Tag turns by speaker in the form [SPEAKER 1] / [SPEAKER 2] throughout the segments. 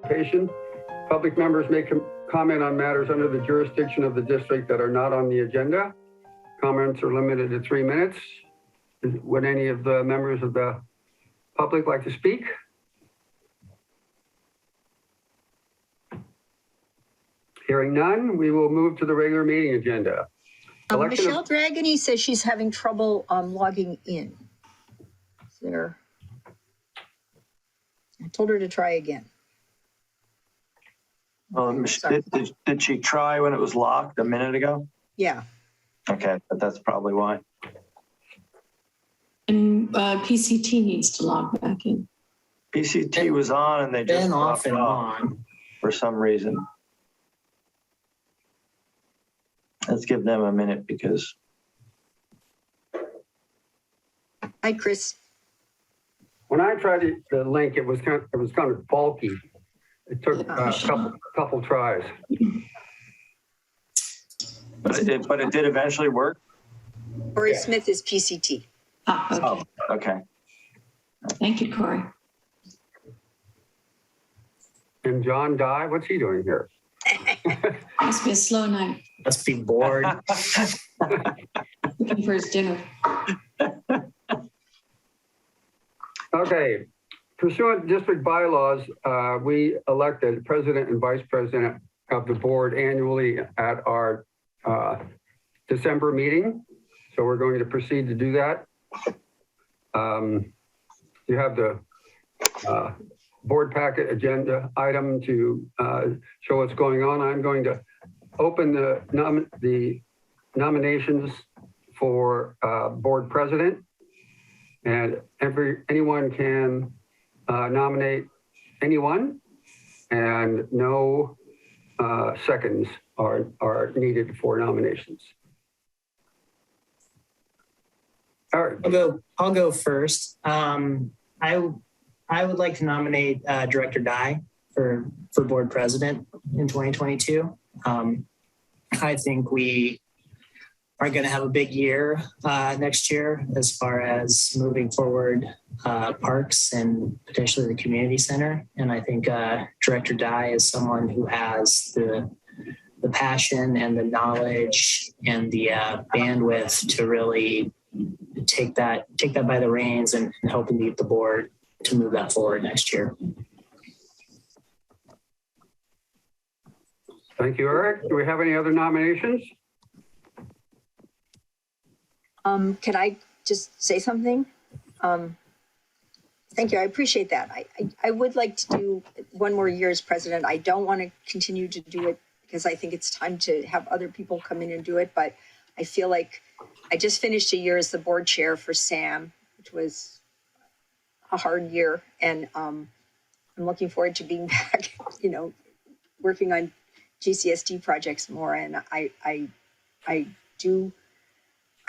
[SPEAKER 1] participation. Public members may comment on matters under the jurisdiction of the district that are not on the agenda. Comments are limited to 3 minutes. Would any of the members of the public like to speak? Hearing none, we will move to the regular meeting agenda.
[SPEAKER 2] Michelle Dragony says she's having trouble logging in. Is there? I told her to try again.
[SPEAKER 3] Did she try when it was locked a minute ago?
[SPEAKER 2] Yeah.
[SPEAKER 3] Okay, but that's probably why.
[SPEAKER 4] And PCT needs to log back in.
[SPEAKER 3] PCT was on and they just
[SPEAKER 5] been off and
[SPEAKER 3] off
[SPEAKER 5] on
[SPEAKER 3] for some reason. Let's give them a minute because.
[SPEAKER 2] Hi, Chris.
[SPEAKER 1] When I tried the link, it was kind of bulky. It took a couple tries.
[SPEAKER 3] But it did eventually work.
[SPEAKER 2] Corey Smith is PCT.
[SPEAKER 4] Okay.
[SPEAKER 3] Oh, okay.
[SPEAKER 4] Thank you, Corey.
[SPEAKER 1] And John Dye, what's he doing here?
[SPEAKER 4] Must be a slow night.
[SPEAKER 5] must be bored.
[SPEAKER 4] Looking for his dinner.
[SPEAKER 1] Okay, pursuant to district bylaws, we elected president and vice president of the board annually at our December meeting. So we're going to proceed to do that. You have the board packet agenda item to show what's going on. I'm going to open the nominations for board president, and anyone can nominate anyone, and no seconds are needed for nominations. All right.
[SPEAKER 5] I'll go first. I would like to nominate Director Dye for board president in 2022. I think we are going to have a big year next year as far as moving forward parks and potentially the community center. And I think Director Dye is someone who has the passion and the knowledge and the bandwidth to really take that by the reins and help lead the board to move that forward next year.
[SPEAKER 1] Thank you, Eric. Do we have any other nominations?
[SPEAKER 2] Can I just say something? Thank you. I appreciate that. I would like to do one more year as president. I don't want to continue to do it because I think it's time to have other people come in and do it. But I feel like I just finished a year as the board chair for SAM, which was a hard year. And I'm looking forward to being back, working on GCSD projects more. And I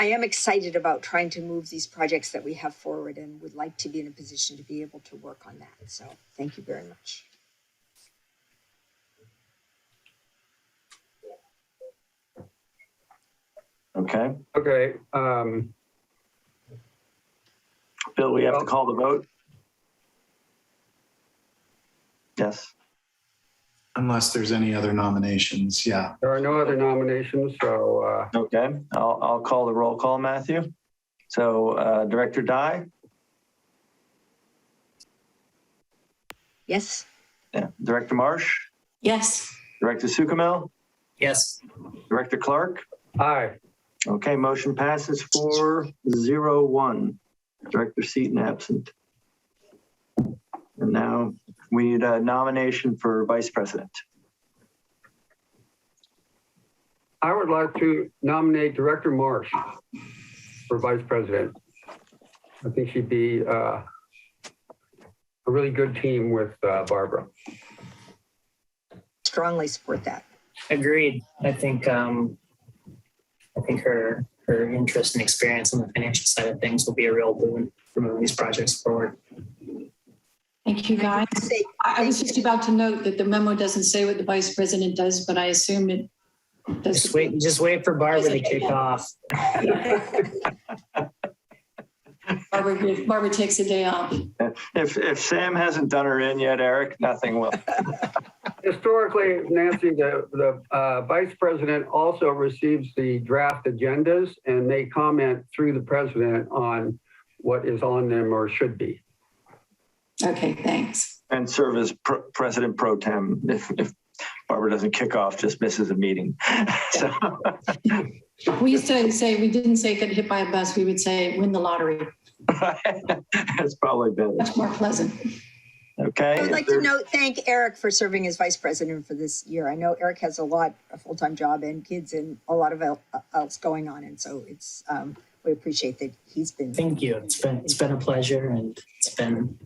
[SPEAKER 2] am excited about trying to move these projects that we have forward and would like to be in a position to be able to work on that. So thank you very much.
[SPEAKER 3] Okay.
[SPEAKER 1] Okay.
[SPEAKER 3] Bill, we have to call the vote. Yes.
[SPEAKER 6] Unless there's any other nominations, yeah.
[SPEAKER 1] There are no other nominations, so.
[SPEAKER 3] Okay, I'll call the roll call, Matthew. So Director Dye?
[SPEAKER 2] Yes.
[SPEAKER 3] Yeah. Director Marsh?
[SPEAKER 4] Yes.
[SPEAKER 3] Director Sukamel?
[SPEAKER 5] Yes.
[SPEAKER 3] Director Clark?
[SPEAKER 1] Aye.
[SPEAKER 3] Okay, motion passes 4-0-1. Director Seaton absent. And now we need a nomination for vice president.
[SPEAKER 1] I would like to nominate Director Marsh for vice president. I think she'd be a really good team with Barbara.
[SPEAKER 2] Strongly support that.
[SPEAKER 5] Agreed. I think her interest and experience on the financial side of things will be a real boon for moving these projects forward.
[SPEAKER 4] Thank you, guys. I was just about to note that the memo doesn't say what the vice president does, but I assume it does.
[SPEAKER 5] Just wait for Barbara to kick off.
[SPEAKER 4] Barbara takes a day off.
[SPEAKER 3] If Sam hasn't done her in yet, Eric, nothing will.
[SPEAKER 1] Historically, Nancy, the vice president also receives the draft agendas and may comment through the president on what is on them or should be.
[SPEAKER 4] Okay, thanks.
[SPEAKER 3] And serve as president pro tem if Barbara doesn't kick off, just misses a meeting. So.
[SPEAKER 4] We used to say, we didn't say get hit by a bus, we would say win the lottery.
[SPEAKER 3] That's probably better.
[SPEAKER 4] Much more pleasant.
[SPEAKER 3] Okay.
[SPEAKER 2] I would like to thank Eric for serving as vice president for this year. I know Eric has a full-time job and kids and a lot of else going on. And so it's, we appreciate that he's been.
[SPEAKER 5] Thank you. It's been a pleasure, and it's been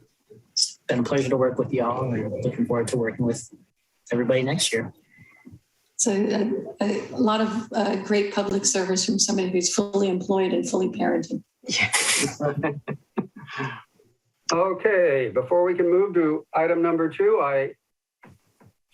[SPEAKER 5] a pleasure to work with y'all, and looking forward to working with everybody next year.
[SPEAKER 4] So a lot of great public service from somebody who's fully employed and fully parenting.
[SPEAKER 2] Yeah.
[SPEAKER 1] Okay, before we can move to item number 2, I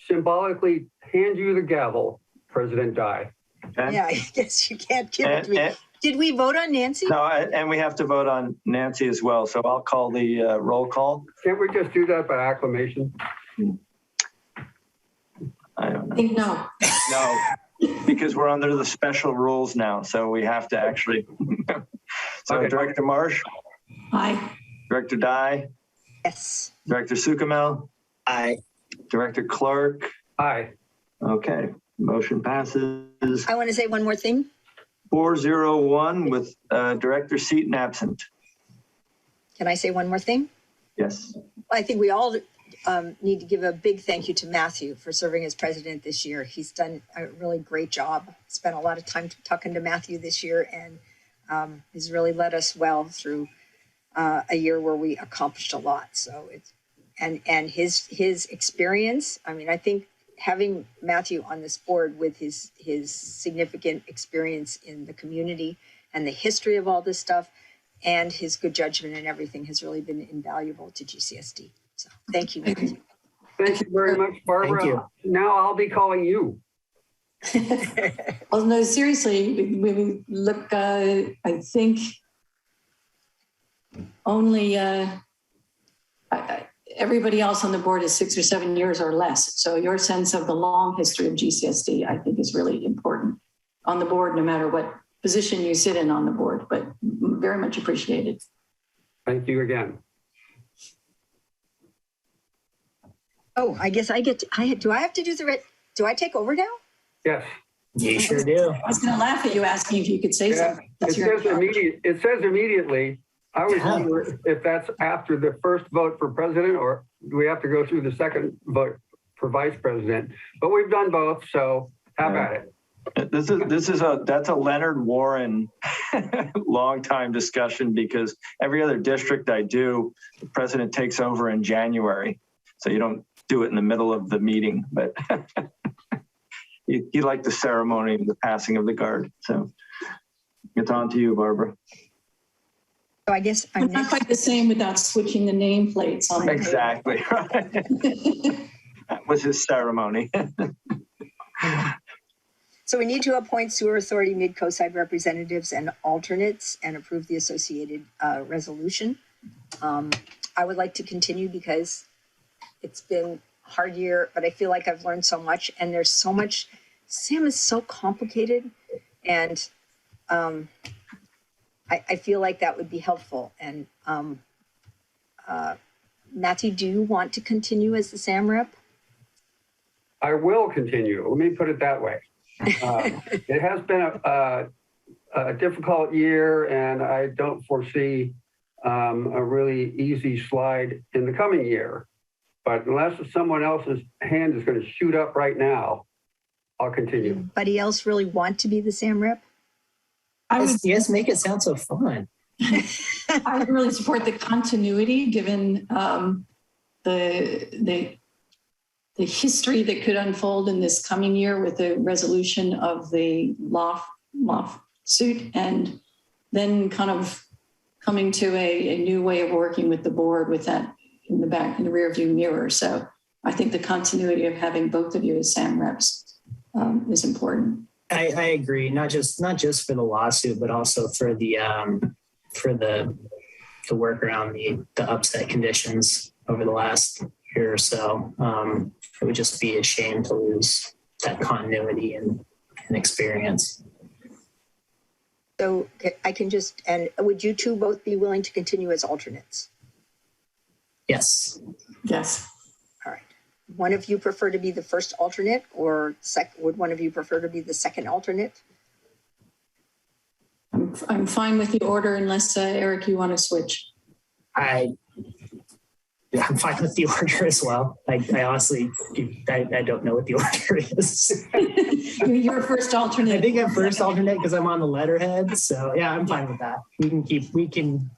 [SPEAKER 1] symbolically hand you the gavel, President Dye.
[SPEAKER 3] Okay.
[SPEAKER 2] Yeah, I guess you can't give it to me. Did we vote on Nancy?
[SPEAKER 3] No, and we have to vote on Nancy as well. So I'll call the roll call.
[SPEAKER 1] Can't we just do that by acclamation?
[SPEAKER 3] I don't know.
[SPEAKER 4] I think no.
[SPEAKER 3] No, because we're under the special rules now. So we have to actually. So
[SPEAKER 1] Okay.
[SPEAKER 3] Director Marsh,
[SPEAKER 4] Aye.
[SPEAKER 3] Director Dye,
[SPEAKER 2] Yes.
[SPEAKER 3] Director Sukamel,
[SPEAKER 5] Aye.
[SPEAKER 3] Director Clark.
[SPEAKER 1] Aye.
[SPEAKER 3] Okay, motion passes
[SPEAKER 2] I want to say one more thing.
[SPEAKER 3] 401 with Director Seaton absent.
[SPEAKER 2] Can I say one more thing?
[SPEAKER 3] Yes.
[SPEAKER 2] I think we all need to give a big thank you to Matthew for serving as president this year. He's done a really great job. Spent a lot of time talking to Matthew this year, and he's really led us well through a year where we accomplished a lot. So it's and his experience. I mean, I think having Matthew on this board with his significant experience in the community and the history of all this stuff, and his good judgment and everything has really been invaluable to GCSD. So thank you, Matthew.
[SPEAKER 1] Thank you very much, Barbara.
[SPEAKER 5] Thank you.
[SPEAKER 1] Now I'll be calling you.
[SPEAKER 4] Well, no, seriously, we look, I think only everybody else on the board is 6 or 7 years or less. So your sense of the long history of GCSD, I think, is really important on the board, no matter what position you sit in on the board, but very much appreciated.
[SPEAKER 1] Thank you again.
[SPEAKER 2] Oh, I guess do I have to do I take over now?
[SPEAKER 1] Yes.
[SPEAKER 5] You sure do.
[SPEAKER 4] I was going to laugh at you asking if you could say
[SPEAKER 1] Yeah,
[SPEAKER 4] something.
[SPEAKER 1] it says immediately. I was wondering if that's after the first vote for president, or do we have to go through the second vote for vice president? But we've done both, so have at it.
[SPEAKER 3] That's a Leonard Warren long time discussion, because every other district I do, the president takes over in January. So you don't do it in the middle of the meeting, but he liked the ceremony of the passing of the guard. So it's on to you, Barbara.
[SPEAKER 2] So I guess I'm
[SPEAKER 4] It's not
[SPEAKER 2] next.
[SPEAKER 4] quite the same without switching the nameplates on the table.
[SPEAKER 3] Exactly. That was his ceremony.
[SPEAKER 2] So we need to appoint sewer authority mid-coastside representatives and alternates and approve the associated resolution. I would like to continue because it's been a hard year, but I feel like I've learned so much, and there's so much. SAM is so complicated, and I feel like that would be helpful. And Matthew, do you want to continue as the SAM rep?
[SPEAKER 1] I will continue. Let me put it that way. It has been a difficult year, and I don't foresee a really easy slide in the coming year. But unless someone else's hand is going to shoot up right now, I'll continue.
[SPEAKER 2] Anybody else really want to be the SAM rep?
[SPEAKER 4] I would,
[SPEAKER 5] Yes, make it sound so fun.
[SPEAKER 4] I would really support the continuity, given the history that could unfold in this coming year with the resolution of the lawsuit, and then kind of coming to a new way of working with the board with that in the rear view mirror. So I think the continuity of having both of you as SAM reps is important.
[SPEAKER 5] I agree. Not just for the lawsuit, but also for the work around the upset conditions over the last year or so. it would just be a shame to lose that continuity and experience.
[SPEAKER 2] So I can just, and would you two both be willing to continue as alternates?
[SPEAKER 5] Yes.
[SPEAKER 4] Yes.
[SPEAKER 2] All right. One of you prefer to be the first alternate, or would one of you prefer to be the second alternate?
[SPEAKER 4] I'm fine with the order unless, Eric, you want to switch.
[SPEAKER 5] I'm fine with the order as well. I honestly, I don't know what the order is.
[SPEAKER 4] You're first alternate.
[SPEAKER 5] I think I'm first alternate because I'm on the letterhead. So yeah, I'm fine with that. We can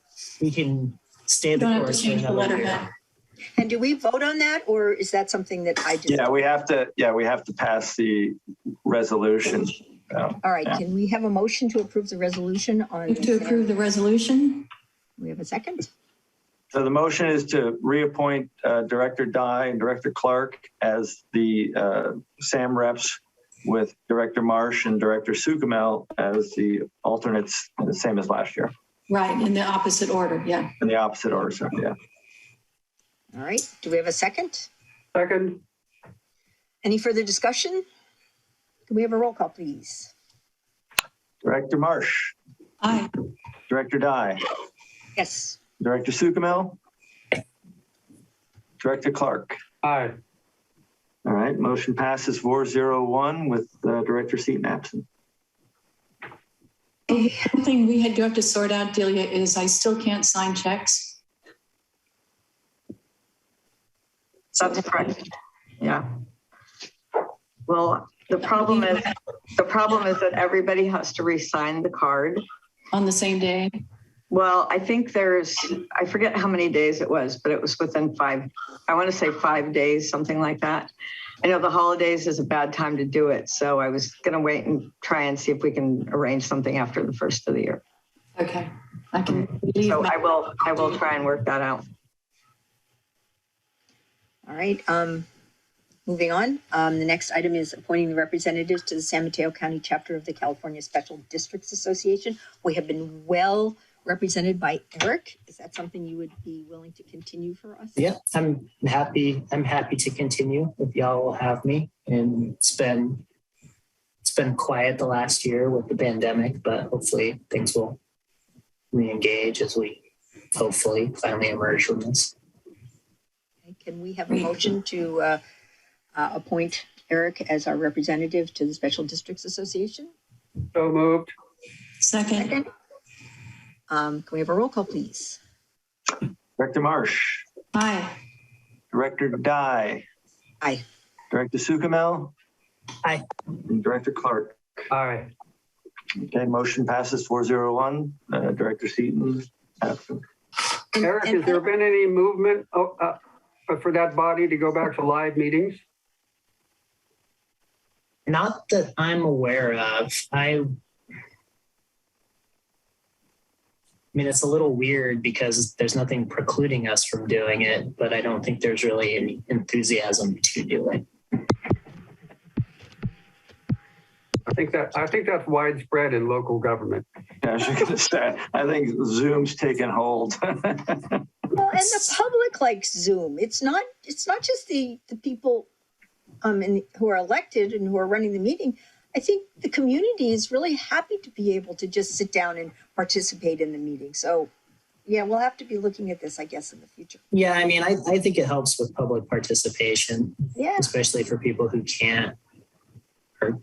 [SPEAKER 5] stay the
[SPEAKER 4] Don't have to
[SPEAKER 5] course.
[SPEAKER 4] change the letterhead.
[SPEAKER 2] And do we vote on that, or is that something that I just?
[SPEAKER 3] Yeah, we have to pass the resolution.
[SPEAKER 2] All right,
[SPEAKER 3] yeah.
[SPEAKER 2] Can we have a motion to approve the resolution on?
[SPEAKER 4] Move to approve the resolution.
[SPEAKER 2] We have a second?
[SPEAKER 3] So the motion is to reappoint Director Dye and Director Clark as the SAM reps, with Director Marsh and Director Sukamel as the alternates, the same as last year.
[SPEAKER 4] Right, in the opposite order, yeah.
[SPEAKER 3] In the opposite order, so yeah.
[SPEAKER 2] All right, do we have a second?
[SPEAKER 1] Second,
[SPEAKER 2] Any further discussion? Can we have a roll call, please?
[SPEAKER 3] Director Marsh,
[SPEAKER 4] Aye.
[SPEAKER 3] Director Dye,
[SPEAKER 2] Yes.
[SPEAKER 3] Director Sukamel, Director Clark.
[SPEAKER 1] aye.
[SPEAKER 3] All right, motion passes 4-0-1 with Director Seaton absent.
[SPEAKER 4] The one thing we do have to sort out, Delia, is I still can't sign checks.
[SPEAKER 7] That's correct. Yeah. Well, the problem is that everybody has to re-sign the card.
[SPEAKER 4] On the same day.
[SPEAKER 7] Well, I think I forget how many days it was, but it was within 5 days, something like that. I know the holidays is a bad time to do it, so I was going to wait and try and see if we can arrange something after the first of the year.
[SPEAKER 4] Okay. I can
[SPEAKER 7] So I will try and work that out.
[SPEAKER 2] All right, moving on. The next item is appointing the representatives to the San Mateo County chapter of the California Special Districts Association. We have been well represented by Eric. Is that something you would be willing to continue for us?
[SPEAKER 5] Yeah, I'm happy to continue if y'all will have me. And it's been quiet the last year with the pandemic, but hopefully things will re-engage as we hopefully finally emerge from this.
[SPEAKER 2] Okay, can we have a motion to appoint Eric as our representative to the Special Districts Association?
[SPEAKER 1] So moved.
[SPEAKER 4] Second.
[SPEAKER 2] Second. Can we have a roll call, please?
[SPEAKER 3] Director Marsh,
[SPEAKER 4] Aye.
[SPEAKER 3] Director Dye,
[SPEAKER 2] Aye.
[SPEAKER 3] Director Sukamel,
[SPEAKER 5] Aye.
[SPEAKER 3] and Director Clark.
[SPEAKER 1] Aye.
[SPEAKER 3] Okay, motion passes 4-0-1. Director Seaton absent.
[SPEAKER 1] Eric, has there been any movement for that body to go back to live meetings?
[SPEAKER 5] Not that I'm aware of. I mean, it's a little weird because there's nothing precluding us from doing it, but I don't think there's really any enthusiasm to do it.
[SPEAKER 1] I think that's widespread in local government.
[SPEAKER 3] Yeah, I was going to say, I think Zoom's taken hold.
[SPEAKER 2] Well, and the public likes Zoom. It's not just the people who are elected and who are running the meeting. I think the community is really happy to be able to just sit down and participate in the meeting. So yeah, we'll have to be looking at this, I guess, in the future.
[SPEAKER 5] Yeah, I mean, I think it helps with public participation,
[SPEAKER 2] Yeah.
[SPEAKER 5] especially for people who can't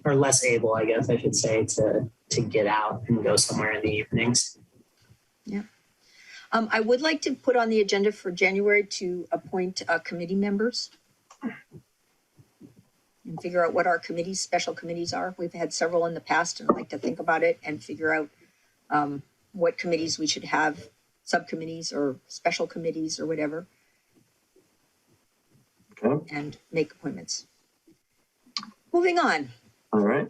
[SPEAKER 5] or less able, I guess I should say, to get out and go somewhere in the evenings.
[SPEAKER 2] Yeah. I would like to put on the agenda for January to appoint committee members and figure out what our committees, special committees are. We've had several in the past, and I'd like to think about it and figure out what committees we should have, subcommittees or special committees or whatever,
[SPEAKER 3] Okay.
[SPEAKER 2] and make appointments. Moving on.
[SPEAKER 3] All right.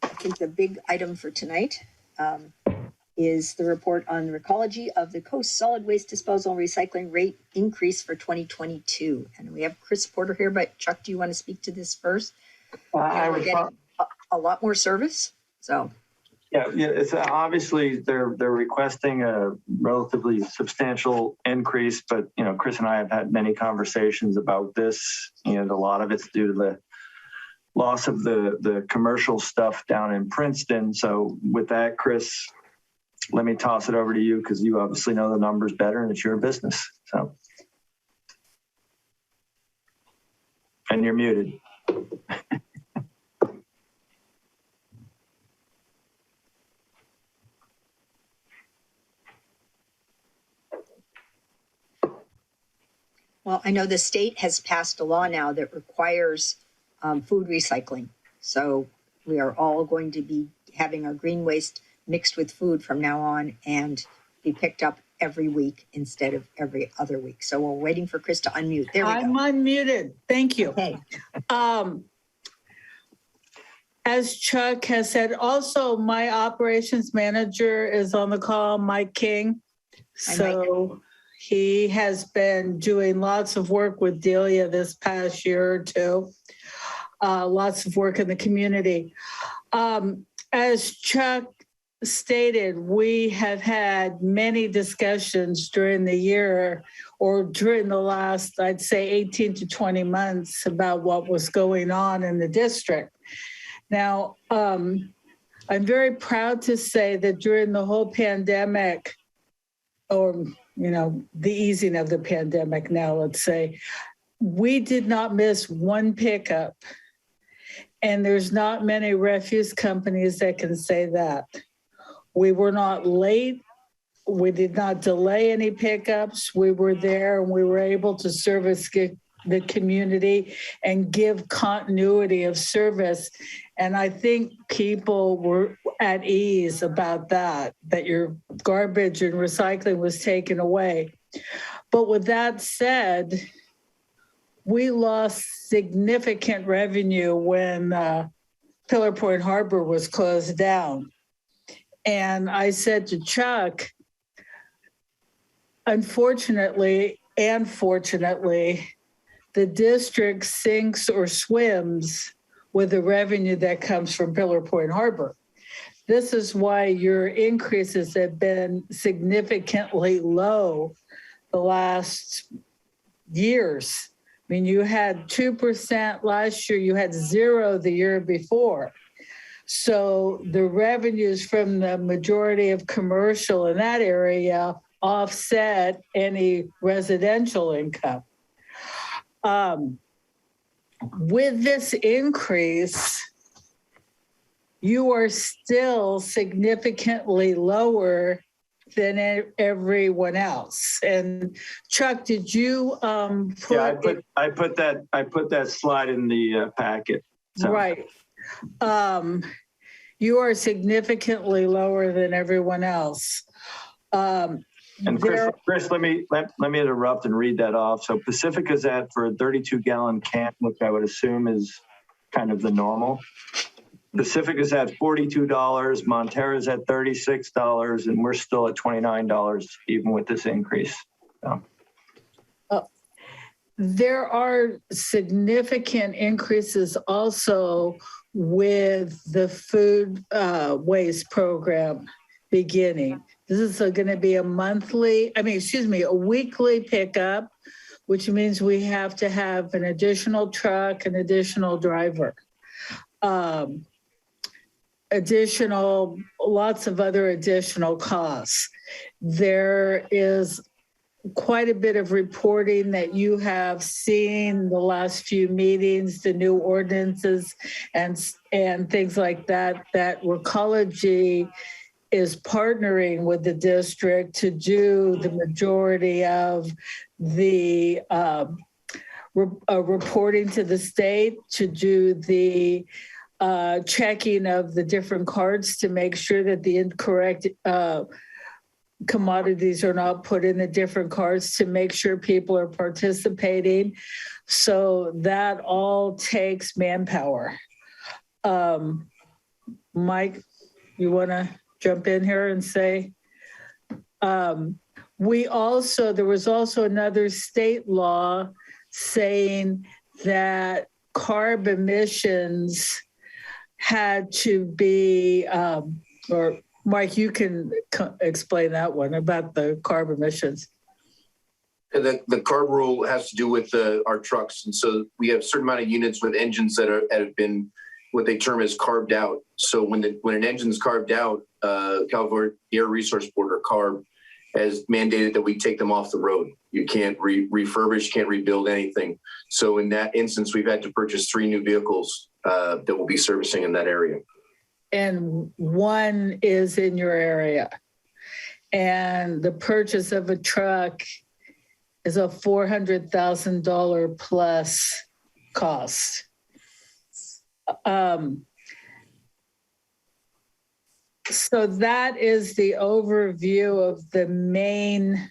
[SPEAKER 2] I think the big item for tonight is the report on the ecology of the coast solid waste disposal and recycling rate increase for 2022. And we have Chris Porter here, but Chuck, do you want to speak to this first?
[SPEAKER 3] I
[SPEAKER 2] We're
[SPEAKER 3] was
[SPEAKER 2] getting a lot more service, so.
[SPEAKER 3] Yeah, it's obviously they're requesting a relatively substantial increase, but Chris and I have had many conversations about this. A lot of it's due to the loss of the commercial stuff down in Princeton. So with that, Chris, let me toss it over to you because you obviously know the numbers better and it's your business. So, and you're muted.
[SPEAKER 2] Well, I know the state has passed a law now that requires food recycling. So we are all going to be having our green waste mixed with food from now on and be picked up every week instead of every other week. So we're waiting for Chris to unmute. There we go.
[SPEAKER 8] I'm unmuted. Thank you.
[SPEAKER 2] Okay.
[SPEAKER 8] As Chuck has said, also my operations manager is on the call, Mike King. So he has been doing lots of work with Delia this past year or two. Lots of work in the community. As Chuck stated, we have had many discussions during the year or during the last, I'd say 18 to 20 months about what was going on in the district. Now, I'm very proud to say that during the whole pandemic, or the easing of the pandemic now, let's say, we did not miss one pickup. And there's not many refuse companies that can say that. We were not late. We did not delay any pickups. We were there and we were able to service the community and give continuity of service. And I think people were at ease about that your garbage and recycling was taken away. But with that said, we lost significant revenue when Pillar Point Harbor was closed down. And I said to Chuck, unfortunately and fortunately, the district sinks or swims with the revenue that comes from Pillar Point Harbor. This is why your increases have been significantly low the last years. I mean, you had 2% last year, you had 0 the year before. So the revenues from the majority of commercial in that area offset any residential income. With this increase, you are still significantly lower than everyone else. And Chuck, did you put?
[SPEAKER 3] Yeah, I put that slide in the packet. So. Right.
[SPEAKER 8] You are significantly lower than everyone else.
[SPEAKER 3] And Chris, let me interrupt and read that off. So Pacifica's at for a 32-gallon can, which I would assume is kind of the normal. Pacifica's at $42, Montera's at $36, and we're still at $29 even with this increase. So.
[SPEAKER 8] There are significant increases also with the food waste program beginning. This is going to be a weekly pickup, which means we have to have an additional truck, an additional driver, lots of other additional costs. There is quite a bit of reporting that you have seen the last few meetings, the new ordinances and things like that, that Recology is partnering with the district to do the majority of the reporting to the state, to do the checking of the different cards to make sure that the incorrect commodities are not put in the different cards, to make sure people are participating. So that all takes manpower. Mike, you want to jump in here and say, there was also another state law saying that carb emissions had to be Or Mike, you can explain that one about the carb emissions.
[SPEAKER 9] And the carb rule has to do with our trucks. And so we have a certain amount of units with engines that have been what they term as carved out. So when an engine is carved out, California Air Resource Board, or CARB, has mandated that we take them off the road. You can't refurbish, can't rebuild anything. So in that instance, we've had to purchase 3 new vehicles that will be servicing in that area.
[SPEAKER 8] And one is in your area. And the purchase of a truck is a $400,000 plus cost. So that is the overview of the main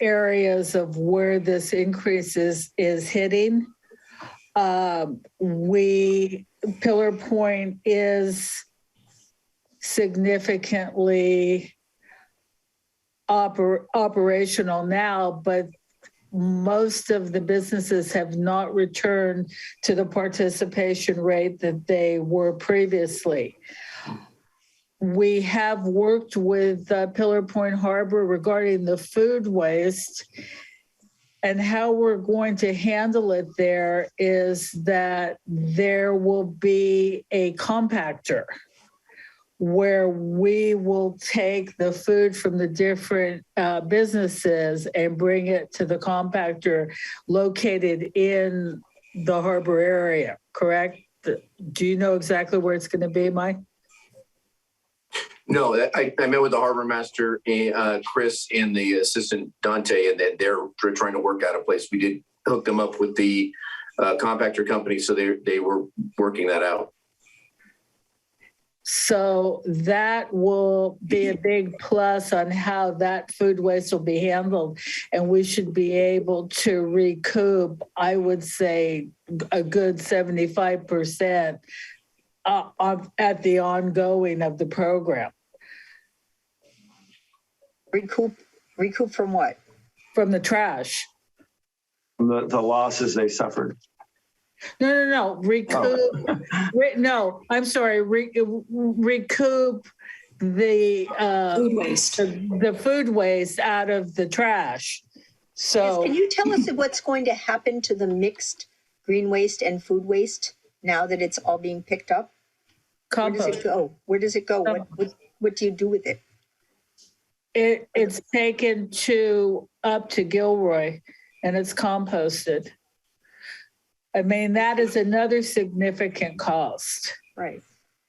[SPEAKER 8] areas of where this increase is hitting. Pillar Point is significantly operational now, but most of the businesses have not returned to the participation rate that they were previously. We have worked with Pillar Point Harbor regarding the food waste, and how we're going to handle it there is that there will be a compactor where we will take the food from the different businesses and bring it to the compactor located in the harbor area, correct? Do you know exactly where it's going to be, Mike?
[SPEAKER 9] No, I met with the harbor master, Chris, and the assistant Dante, and they're trying to work out a place. We did hook them up with the compactor company, so they were working that out.
[SPEAKER 8] So that will be a big plus on how that food waste will be handled. And we should be able to recoup, I would say, a good 75% at the ongoing of the program.
[SPEAKER 2] Recoup from what?
[SPEAKER 8] From the trash.
[SPEAKER 3] The losses they suffered.
[SPEAKER 8] No. Recoup. No, I'm sorry. Recoup the
[SPEAKER 4] Food waste.
[SPEAKER 8] the food waste out of the trash. So
[SPEAKER 2] Can you tell us what's going to happen to the mixed green waste and food waste now that it's all being picked up?
[SPEAKER 8] compost.
[SPEAKER 2] Where does it go? What do you do with it?
[SPEAKER 8] It's taken up to Gilroy and it's composted. I mean, that is another significant cost.
[SPEAKER 2] Right.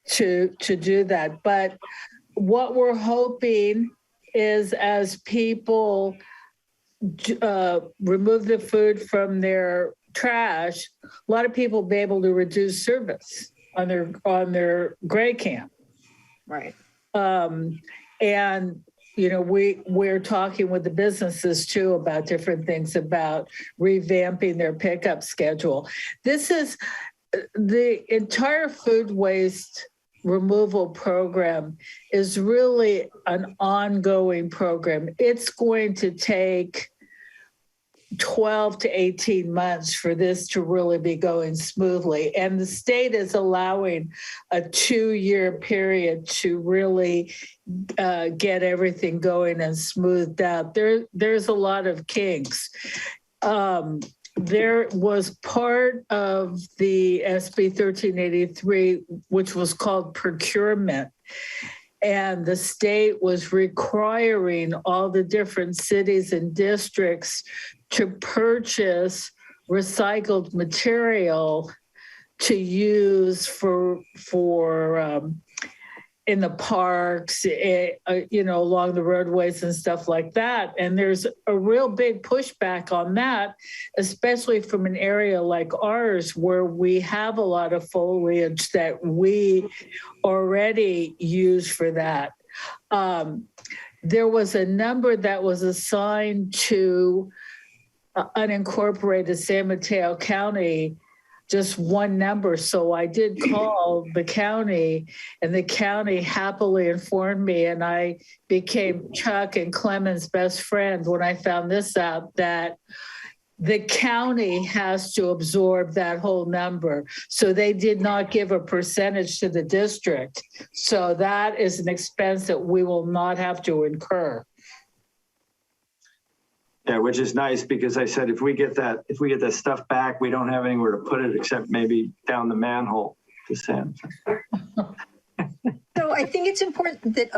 [SPEAKER 8] To do that. But what we're hoping is as people remove the food from their trash, a lot of people will be able to reduce service on their gray can.
[SPEAKER 2] Right.
[SPEAKER 8] And we're talking with the businesses too about different things about revamping their pickup schedule. This is the entire food waste removal program is really an ongoing program. It's going to take 12 to 18 months for this to really be going smoothly. And the state is allowing a 2-year period to really get everything going and smoothed out. There's a lot of kinks. There was part of the SB 1383, which was called procurement. And the state was requiring all the different cities and districts to purchase recycled material to use for in the parks, along the roadways and stuff like that. And there's a real big pushback on that, especially from an area like ours where we have a lot of foliage that we already use for that. There was a number that was assigned to unincorporated San Mateo County, just one number. So I did call the county, and the county happily informed me, and I became Chuck and Clement's best friend when I found this out, that the county has to absorb that whole number. So they did not give a percentage to the district. So that is an expense that we will not have to incur.
[SPEAKER 3] Yeah, which is nice because I said if we get that stuff back, we don't have anywhere to put it except maybe down the manhole to send.
[SPEAKER 2] So I think it's important that,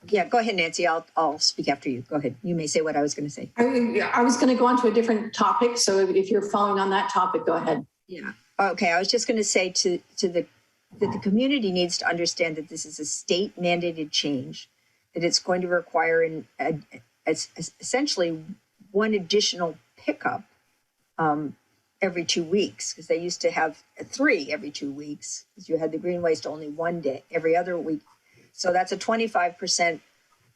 [SPEAKER 2] yeah, go ahead, Nancy. I'll speak after you. Go ahead. You may say what I was going to say.
[SPEAKER 4] I was going to go on to a different topic. So if you're following on that topic, go ahead.
[SPEAKER 2] Yeah. Okay. I was just going to say that the community needs to understand that this is a state mandated change, that it's going to require essentially one additional pickup every 2 weeks, because they used to have 3 every 2 weeks, because you had the green waste only one day every other week. So that's a 25%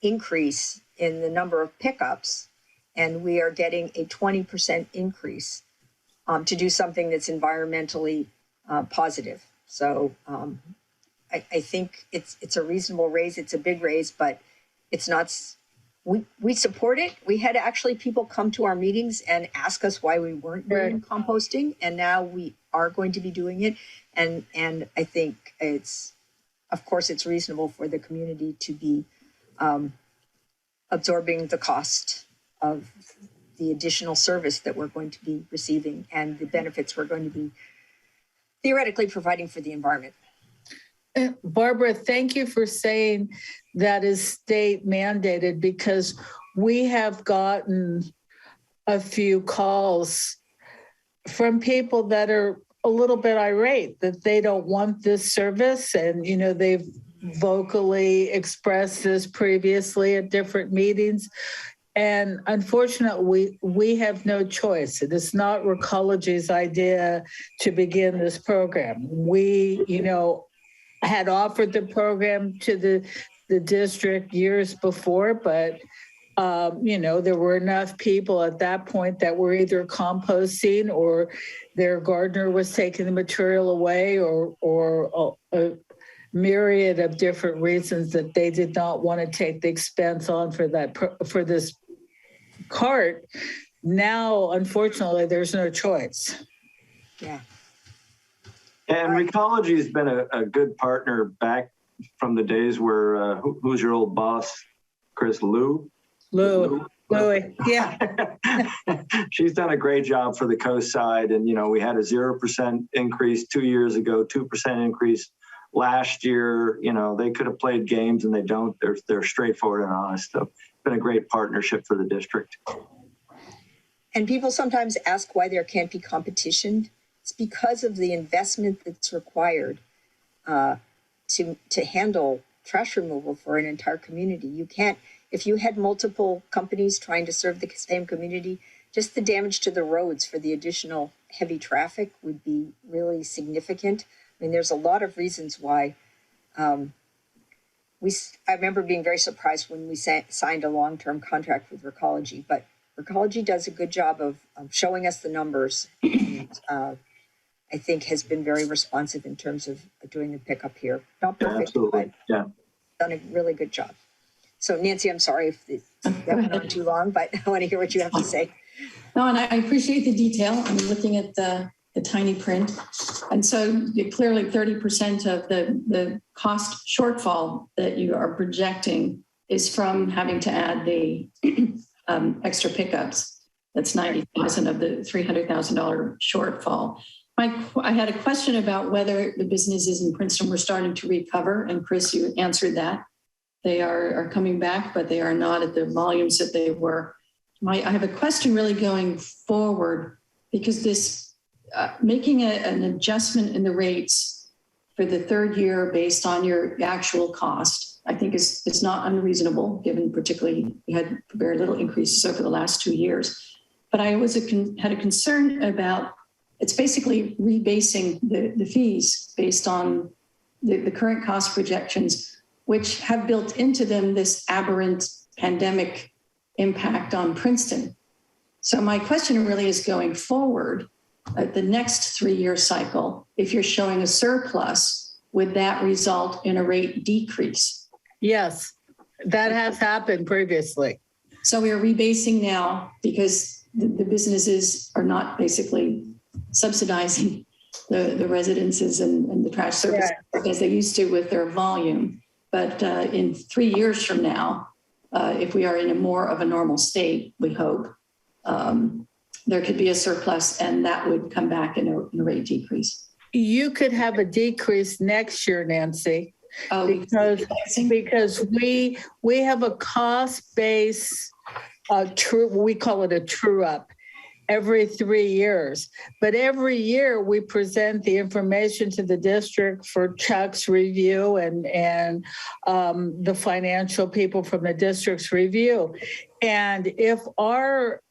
[SPEAKER 2] increase in the number of pickups, and we are getting a 20% increase to do something that's environmentally positive. So I think it's a reasonable raise. It's a big raise, but it's not. We support it. We had actually people come to our meetings and ask us why we weren't doing composting, and now we are going to be doing it. And I think of course, it's reasonable for the community to be absorbing the cost of the additional service that we're going to be receiving and the benefits we're going to be theoretically providing for the environment.
[SPEAKER 8] Barbara, thank you for saying that is state mandated, because we have gotten a few calls from people that are a little bit irate that they don't want this service. And, they've vocally expressed this previously at different meetings. And unfortunately, we have no choice. It is not Recology's idea to begin this program. We, had offered the program to the district years before, but there were enough people at that point that were either composting or their gardener was taking the material away, or a myriad of different reasons that they did not want to take the expense on for this cart. Now, unfortunately, there's no choice.
[SPEAKER 2] Yeah.
[SPEAKER 3] And Recology has been a good partner back from the days where, who's your old boss? Chris Louie, yeah. She's done a great job for the coast side. And, we had a 0% increase 2 years ago, 2% increase last year. They could have played games and they don't. They're straightforward and honest. So it's been a great partnership for the district.
[SPEAKER 2] And people sometimes ask why there can't be competition. It's because of the investment that's required to handle trash removal for an entire community. You can't, if you had multiple companies trying to serve the same community, just the damage to the roads for the additional heavy traffic would be really significant. I mean, there's a lot of reasons why. I remember being very surprised when we signed a long-term contract with Recology, but Recology does a good job of showing us the numbers, and I think has been very responsive in terms of doing the pickup here. Not perfect, but done a really good job. So Nancy, I'm sorry if that went on too long, but I want to hear what you have to say.
[SPEAKER 4] No, and I appreciate the detail. I'm looking at the tiny print. And so clearly 30% of the cost shortfall that you are projecting is from having to add the extra pickups. That's 90,000 of the $300,000 shortfall. I had a question about whether the businesses in Princeton were starting to recover. And Chris, you answered that. They are coming back, but they are not at the volumes that they were. I have a question really going forward, because this making an adjustment in the rates for the third year based on your actual cost, I think is not unreasonable, given particularly we had very little increases over the last 2 years. But I always had a concern about, it's basically rebasing the fees based on the current cost projections, which have built into them this aberrant pandemic impact on Princeton. So my question really is, going forward, at the next 3-year cycle, if you're showing a surplus, would that result in a rate decrease?
[SPEAKER 8] Yes, that has happened previously.
[SPEAKER 4] So we are rebasing now because the businesses are not basically subsidizing the residences and the trash service as they used to with their volume. But in 3 years from now, if we are in a more of a normal state, we hope, there could be a surplus and that would come back in a rate decrease.
[SPEAKER 8] You could have a decrease next year, Nancy, because we have a cost base, we call it a true up every 3 years. But every year we present the information to the district for Chuck's review and the financial people from the district's review. And if our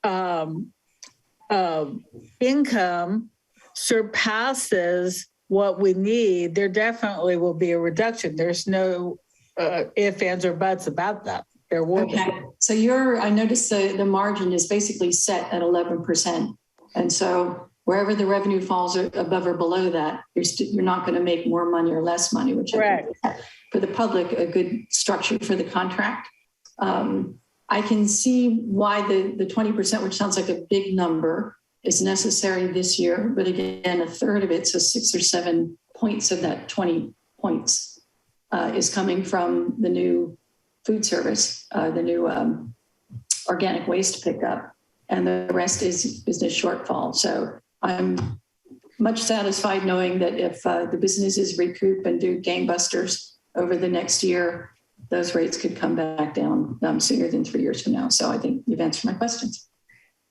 [SPEAKER 8] income surpasses what we need, there definitely will be a reduction. There's no ifs, ands, or buts about that. There will be.
[SPEAKER 4] So I noticed the margin is basically set at 11%. And so wherever the revenue falls above or below that, you're not going to make more money or less money, which I think is, for the public, a good structure for the contract. I can see why the 20%, which sounds like a big number, is necessary this year. But again, a third of it, so 6 or 7 points of that 20 points is coming from the new food service, the new organic waste pickup, and the rest is the shortfall. So I'm much satisfied knowing that if the businesses recoup and do gangbusters over the next year, those rates could come back down sooner than 3 years from now. So I think you've answered my questions.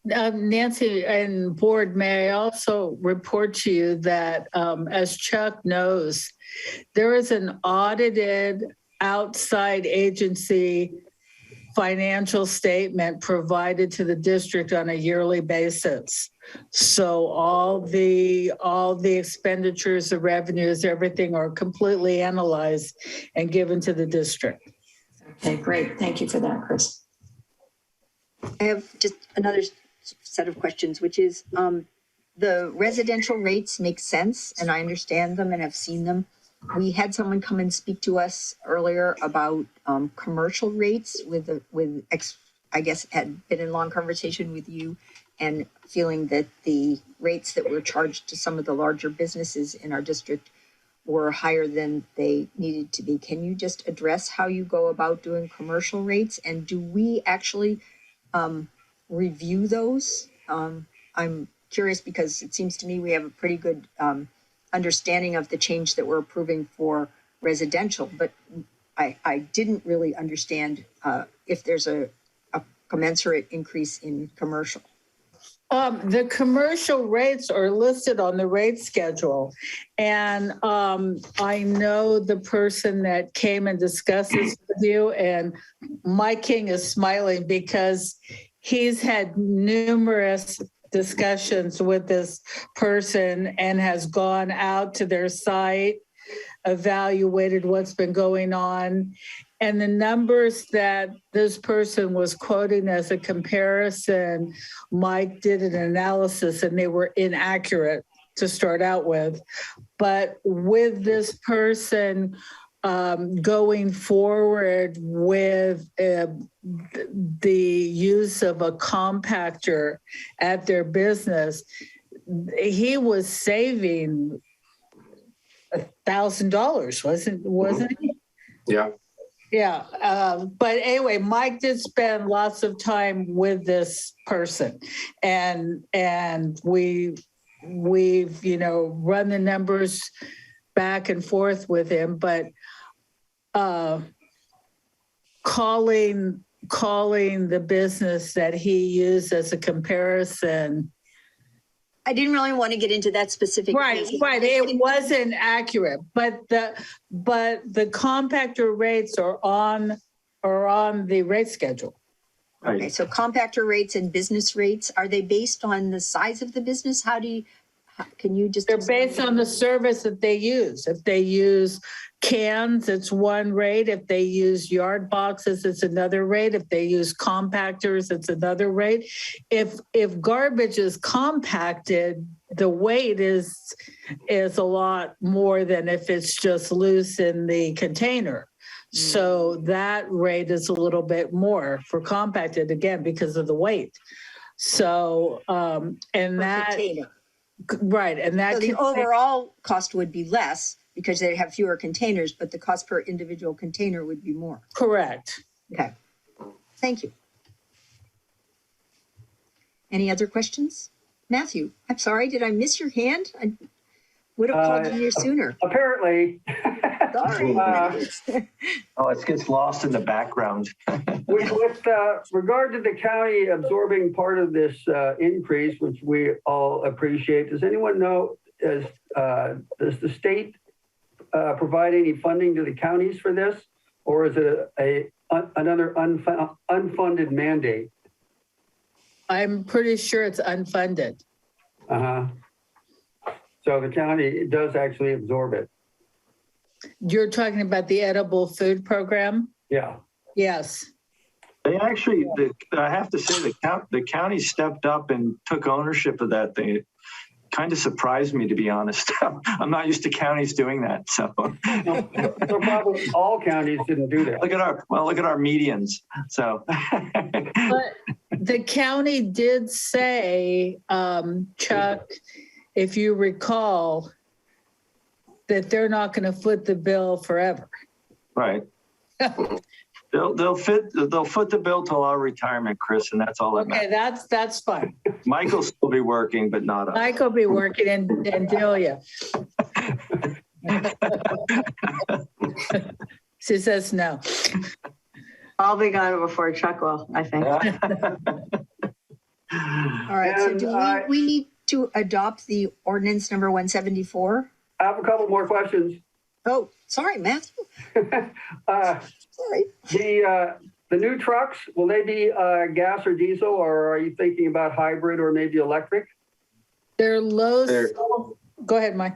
[SPEAKER 8] Nancy and board, may I also report to you that, as Chuck knows, there is an audited outside agency financial statement provided to the district on a yearly basis. So all the expenditures, the revenues, everything are completely analyzed and given to the district.
[SPEAKER 4] Okay, great. Thank you for that, Chris.
[SPEAKER 2] I have just another set of questions, which is the residential rates make sense, and I understand them and have seen them. We had someone come and speak to us earlier about commercial rates I guess had been in long conversation with you and feeling that the rates that were charged to some of the larger businesses in our district were higher than they needed to be. Can you just address how you go about doing commercial rates? And do we actually review those? I'm curious because it seems to me we have a pretty good understanding of the change that we're approving for residential, but I didn't really understand if there's a commensurate increase in commercial.
[SPEAKER 8] The commercial rates are listed on the rate schedule. And I know the person that came and discussed this with you, and Mike King is smiling because he's had numerous discussions with this person and has gone out to their site, evaluated what's been going on. And the numbers that this person was quoting as a comparison, Mike did an analysis and they were inaccurate to start out with. But with this person going forward with the use of a compactor at their business, he was saving $1,000, wasn't he?
[SPEAKER 9] Yeah.
[SPEAKER 8] Yeah. But anyway, Mike did spend lots of time with this person, and we've run the numbers back and forth with him, but calling the business that he used as a comparison.
[SPEAKER 2] I didn't really want to get into that specific case.
[SPEAKER 8] Right. It wasn't accurate, but the compactor rates are on the rate schedule.
[SPEAKER 2] Okay, so compactor rates and business rates, are they based on the size of the business? Can you just?
[SPEAKER 8] They're based on the service that they use. If they use cans, it's one rate. If they use yard boxes, it's another rate. If they use compactors, it's another rate. If garbage is compacted, the weight is a lot more than if it's just loose in the container. So that rate is a little bit more for compacted, again, because of the weight. So, and
[SPEAKER 2] per
[SPEAKER 8] that,
[SPEAKER 2] container.
[SPEAKER 8] right, and that
[SPEAKER 2] So the
[SPEAKER 8] can-
[SPEAKER 2] overall cost would be less because they have fewer containers, but the cost per individual container would be more.
[SPEAKER 8] correct.
[SPEAKER 2] Okay. Thank you. Any other questions? Matthew, I'm sorry, did I miss your hand? I would have called you here sooner.
[SPEAKER 1] Apparently.
[SPEAKER 2] Sorry.
[SPEAKER 3] Oh, it gets lost in the background.
[SPEAKER 1] With regard to the county absorbing part of this increase, which we all appreciate, does anyone know, does the state provide any funding to the counties for this? Or is it another unfunded mandate?
[SPEAKER 8] I'm pretty sure it's unfunded.
[SPEAKER 1] Uh-huh. So the county does actually absorb it.
[SPEAKER 8] You're talking about the edible food program?
[SPEAKER 1] Yeah.
[SPEAKER 8] Yes.
[SPEAKER 3] They actually, I have to say, the county stepped up and took ownership of that thing. It kind of surprised me, to be honest. I'm not used to counties doing that. So
[SPEAKER 1] Probably all counties didn't do that.
[SPEAKER 3] look at our medians. So
[SPEAKER 8] But the county did say, Chuck, if you recall, that they're not going to foot the bill forever.
[SPEAKER 3] right. They'll foot the bill till our retirement, Chris, and that's all that
[SPEAKER 8] Okay,
[SPEAKER 3] matters.
[SPEAKER 8] that's fine.
[SPEAKER 3] Michael'll still be working, but not us.
[SPEAKER 8] Mike will be working in Delia. She says no.
[SPEAKER 7] I'll be gone before Chuck will, I think.
[SPEAKER 2] All right, so
[SPEAKER 1] And
[SPEAKER 2] do we need to adopt the ordinance number 174?
[SPEAKER 1] I have a couple more questions.
[SPEAKER 2] Oh, sorry, Matthew. Sorry.
[SPEAKER 1] The new trucks, will they be gas or diesel, or are you thinking about hybrid or maybe electric?
[SPEAKER 8] They're low.
[SPEAKER 9] They're-
[SPEAKER 8] Go ahead, Mike.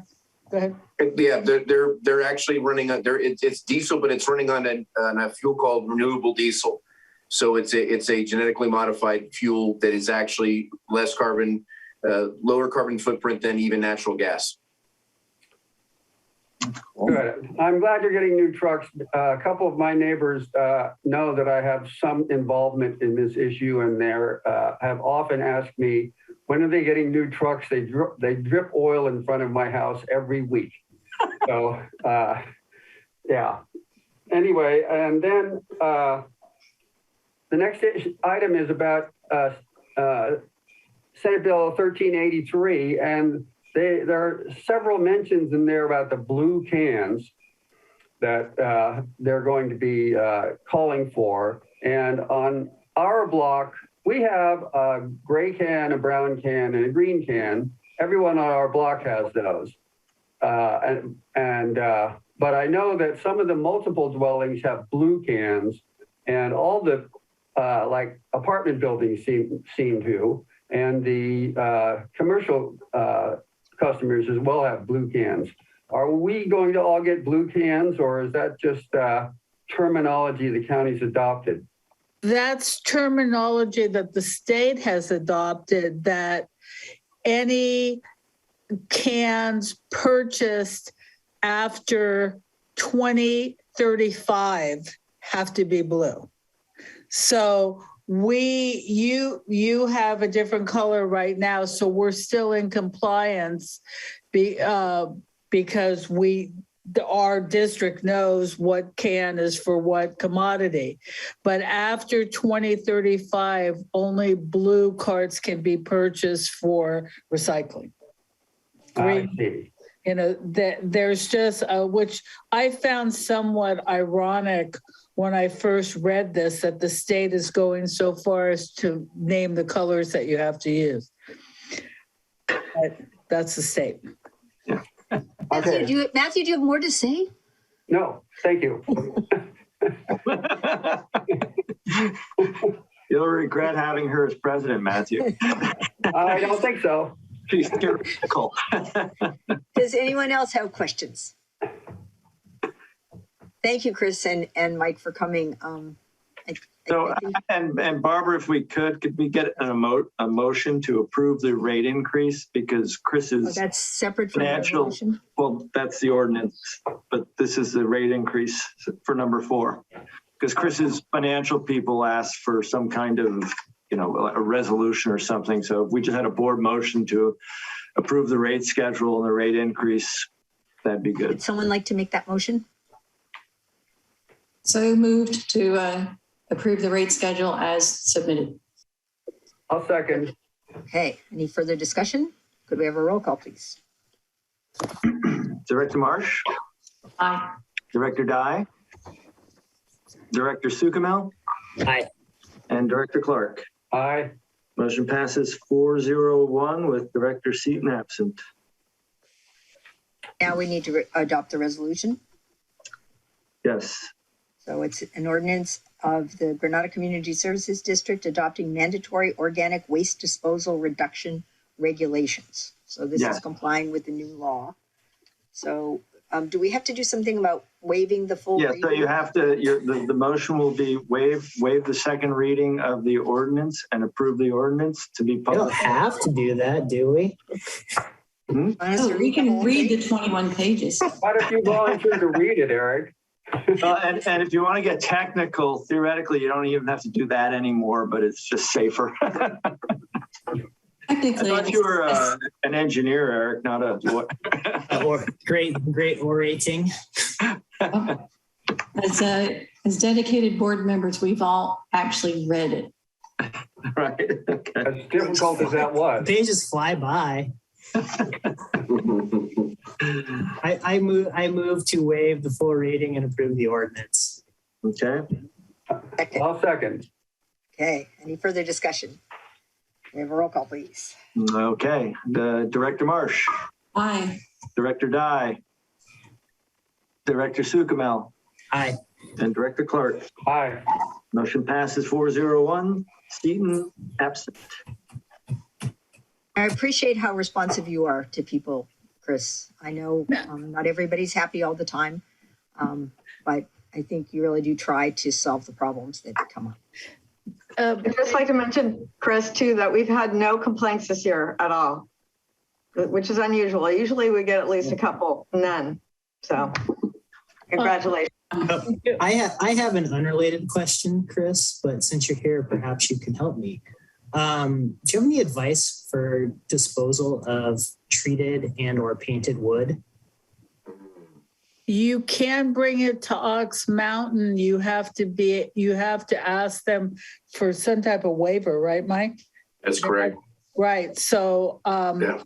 [SPEAKER 8] Go ahead.
[SPEAKER 9] Yeah, they're actually running on it's diesel, but it's running on a fuel called renewable diesel. So it's a genetically modified fuel that is actually less carbon, lower carbon footprint than even natural gas.
[SPEAKER 1] Good. I'm glad you're getting new trucks. A couple of my neighbors know that I have some involvement in this issue, and they have often asked me, when are they getting new trucks? They drip oil in front of my house every week. So, yeah. Anyway, and then the next item is about Senate Bill 1383, and there are several mentions in there about the blue cans that they're going to be calling for. And on our block, we have a gray can, a brown can, and a green can. Everyone on our block has those. But I know that some of the multiple dwellings have blue cans, and all the like apartment buildings seem to, and the commercial customers as well have blue cans. Are we going to all get blue cans, or is that just terminology the county's adopted?
[SPEAKER 8] That's terminology that the state has adopted, that any cans purchased after 2035 have to be blue. So you have a different color right now, so we're still in compliance because our district knows what can is for what commodity. But after 2035, only blue carts can be purchased for recycling.
[SPEAKER 1] I see.
[SPEAKER 8] You know, there's just, which I found somewhat ironic when I first read this, that the state is going so far as to name the colors that you have to use. But that's the state.
[SPEAKER 1] Okay.
[SPEAKER 2] Matthew, do you have more to say?
[SPEAKER 1] No, thank you.
[SPEAKER 3] You'll regret having her as president, Matthew.
[SPEAKER 1] I don't think so.
[SPEAKER 3] She's theoretical.
[SPEAKER 2] Does anyone else have questions? Thank you, Chris and Mike, for coming.
[SPEAKER 3] So, and Barbara, if we could we get a motion to approve the rate increase, because Chris's
[SPEAKER 2] that's separate from the
[SPEAKER 3] financial,
[SPEAKER 2] resolution?
[SPEAKER 3] well, that's the ordinance, but this is the rate increase for number 4. Because Chris's financial people asked for some kind of a resolution or something. So if we just had a board motion to approve the rate schedule and the rate increase, that'd be good.
[SPEAKER 2] Would someone like to make that motion?
[SPEAKER 4] So moved to approve the rate schedule as submitted.
[SPEAKER 1] I'll second.
[SPEAKER 2] Okay, any further discussion? Could we have a roll call, please?
[SPEAKER 3] Director Marsh,
[SPEAKER 4] Aye.
[SPEAKER 3] Director Dye, Director Sukamel,
[SPEAKER 5] Aye.
[SPEAKER 3] and Director Clark.
[SPEAKER 1] Aye.
[SPEAKER 3] Motion passes 401 with Director Seaton absent.
[SPEAKER 2] Now we need to adopt the resolution.
[SPEAKER 3] Yes.
[SPEAKER 2] So it's an ordinance of the Granada Community Services District adopting mandatory organic waste disposal reduction regulations. So this
[SPEAKER 3] Yeah.
[SPEAKER 2] is complying with the new law. So do we have to do something about waiving the full
[SPEAKER 3] Yeah,
[SPEAKER 2] reading?
[SPEAKER 3] so you have to, the motion will be waive the second reading of the ordinance and approve the ordinance to be
[SPEAKER 5] We don't
[SPEAKER 3] published.
[SPEAKER 5] have to do that, do we?
[SPEAKER 2] Want us to
[SPEAKER 4] Oh, we
[SPEAKER 2] the
[SPEAKER 4] can
[SPEAKER 2] whole
[SPEAKER 4] read
[SPEAKER 2] thing?
[SPEAKER 4] the 21 pages.
[SPEAKER 1] What if you volunteer to read it, Eric?
[SPEAKER 3] And if you want to get technical, theoretically, you don't even have to do that anymore, but it's just safer. I
[SPEAKER 4] Technically,
[SPEAKER 3] thought you were an engineer, Eric, not a lawyer.
[SPEAKER 5] Or great orating.
[SPEAKER 4] as dedicated board members, we've all actually read it.
[SPEAKER 3] Right. Okay.
[SPEAKER 1] As difficult as that was.
[SPEAKER 5] Pages fly by. I move to waive the full reading and approve the ordinance.
[SPEAKER 3] Okay.
[SPEAKER 2] Second.
[SPEAKER 1] I'll second.
[SPEAKER 2] Okay, any further discussion? We have a roll call, please.
[SPEAKER 3] Okay. Director Marsh,
[SPEAKER 4] Aye.
[SPEAKER 3] Director Dye, Director Sukamel,
[SPEAKER 5] Aye.
[SPEAKER 3] and Director Clark.
[SPEAKER 1] Aye.
[SPEAKER 3] Motion passes 401. Seaton absent.
[SPEAKER 2] I appreciate how responsive you are to people, Chris. I know not everybody's happy all the time, but I think you really do try to solve the problems that come up.
[SPEAKER 7] I'd just like to mention, Chris, too, that we've had no complaints this year at all, which is unusual. Usually we get at least a couple, none. So congratulations.
[SPEAKER 5] I have an unrelated question, Chris, but since you're here, perhaps you can help me. Do you have any advice for disposal of treated and or painted wood?
[SPEAKER 8] You can bring it to Ox Mountain. You have to ask them for some type of waiver, right, Mike?
[SPEAKER 9] That's correct.
[SPEAKER 8] Right. So
[SPEAKER 9] Yeah.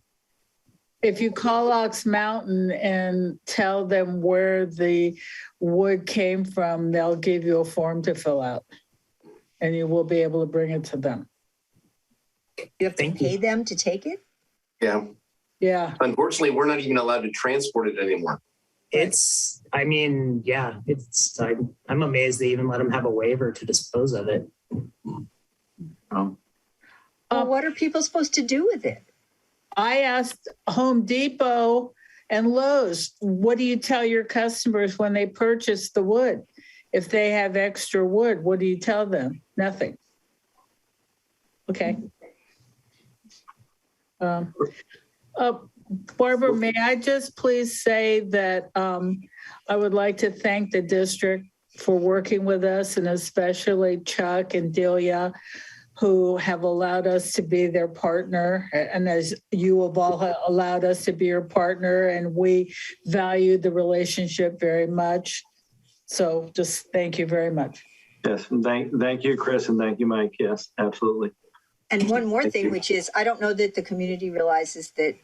[SPEAKER 8] if you call Ox Mountain and tell them where the wood came from, they'll give you a form to fill out and you will be able to bring it to them.
[SPEAKER 2] You have to pay them to take it?
[SPEAKER 9] Yeah.
[SPEAKER 8] Yeah.
[SPEAKER 9] Unfortunately, we're not even allowed to transport it anymore.
[SPEAKER 5] I'm amazed they even let them have a waiver to dispose of it.
[SPEAKER 2] Well, what are people supposed to do with it?
[SPEAKER 8] I asked Home Depot and Lowe's, what do you tell your customers when they purchase the wood? If they have extra wood, what do you tell them? Nothing. Okay. Barbara, may I just please say that I would like to thank the district for working with us, and especially Chuck and Delia, who have allowed us to be their partner. And as you have all allowed us to be your partner, and we value the relationship very much. So just thank you very much.
[SPEAKER 3] Yes. And thank you, Chris. And thank you, Mike. Yes, absolutely.
[SPEAKER 2] And one more
[SPEAKER 3] Thank
[SPEAKER 2] thing,
[SPEAKER 3] you.
[SPEAKER 2] which is, I don't know that the community realizes that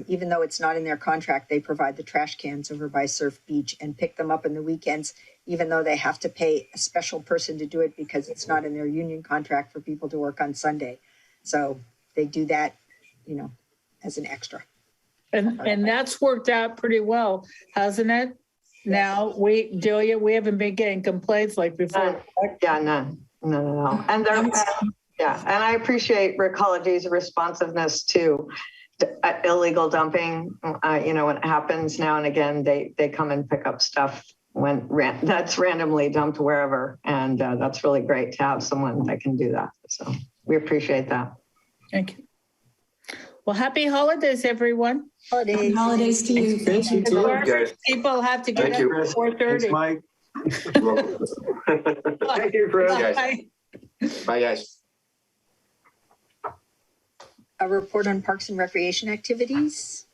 [SPEAKER 2] even though it's not in their contract, they provide the trash cans over by Surf Beach and pick them up in the weekends, even though they have to pay a special person to do it because it's not in their union contract for people to work on Sunday. So they do that, as an extra.
[SPEAKER 8] And that's worked out pretty well, hasn't it? Now, Delia, we haven't been getting complaints like before.
[SPEAKER 7] Yeah, no. And and I appreciate Rick Holiday's responsiveness to illegal dumping. When it happens now and again, they come and pick up stuff when that's randomly dumped wherever. And that's really great to have someone that can do that. So we appreciate that.
[SPEAKER 8] Thank you. Well, happy holidays, everyone.
[SPEAKER 2] Holidays.
[SPEAKER 4] Holidays to you.
[SPEAKER 5] Chris, you too.
[SPEAKER 9] Guys.
[SPEAKER 8] People have to get
[SPEAKER 9] Thank
[SPEAKER 8] up
[SPEAKER 9] you.
[SPEAKER 8] at 4:30.
[SPEAKER 3] Thanks, Mike.
[SPEAKER 1] Thank you, Chris.
[SPEAKER 9] Guys.
[SPEAKER 8] Bye.
[SPEAKER 9] Bye, guys.
[SPEAKER 2] a report on parks and recreation activities.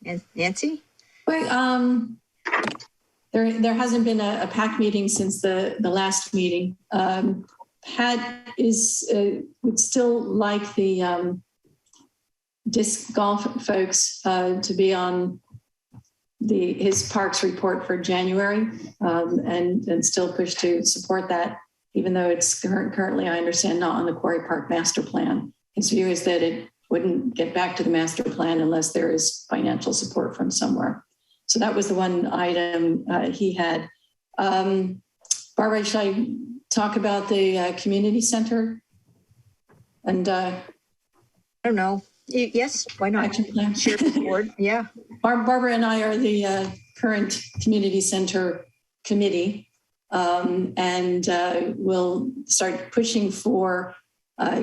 [SPEAKER 2] And Nancy?
[SPEAKER 4] Well, there hasn't been a PAC meeting since the last meeting. Pat would still like the disc golf folks to be on his parks report for January, and still push to support that, even though it's currently, I understand, not on the Quarry Park master plan. His view is that it wouldn't get back to the master plan unless there is financial support from somewhere. So that was the one item he had. Barbara, should I talk about the community center? And
[SPEAKER 2] I don't know. Yes, why not?
[SPEAKER 4] Action plan.
[SPEAKER 2] Share the board. Yeah.
[SPEAKER 4] Barbara and I are the current community center committee, and we'll start pushing for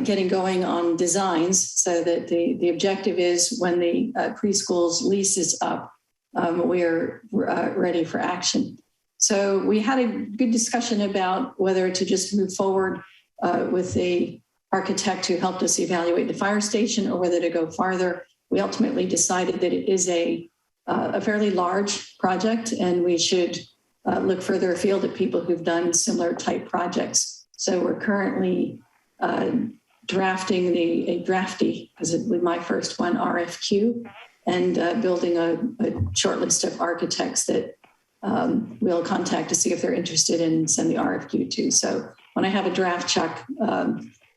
[SPEAKER 4] getting going on designs so that the objective is when the preschool's lease is up, we're ready for action. So we had a good discussion about whether to just move forward with the architect who helped us evaluate the fire station or whether to go farther. We ultimately decided that it is a fairly large project and we should look further afield at people who've done similar type projects. So we're currently drafting a drafty, because it was my first one, RFQ, and building a short list of architects that we'll contact to see if they're interested in send the RFQ to. So when I have a draft, Chuck,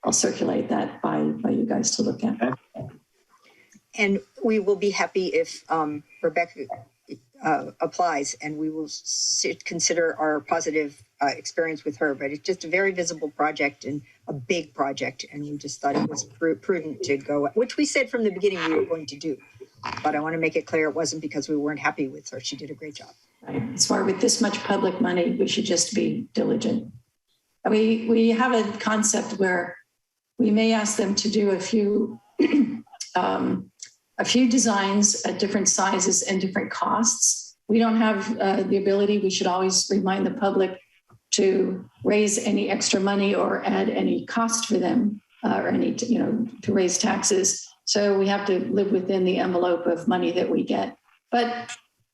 [SPEAKER 4] I'll circulate that by you guys to look at.
[SPEAKER 2] And we will be happy if Rebecca applies, and we will consider our positive experience with her. But it's just a very visible project and a big project, and we just thought it was prudent to go, which we said from the beginning we were going to do. But I want to make it clear it wasn't because we weren't happy with her. She did a great job.
[SPEAKER 4] Right. As far with this much public money, we should just be diligent. We have a concept where we may ask them to do a few designs at different sizes and different costs. We don't have the ability. We should always remind the public to raise any extra money or add any cost for them or any, to raise taxes. So we have to live within the envelope of money that we get. But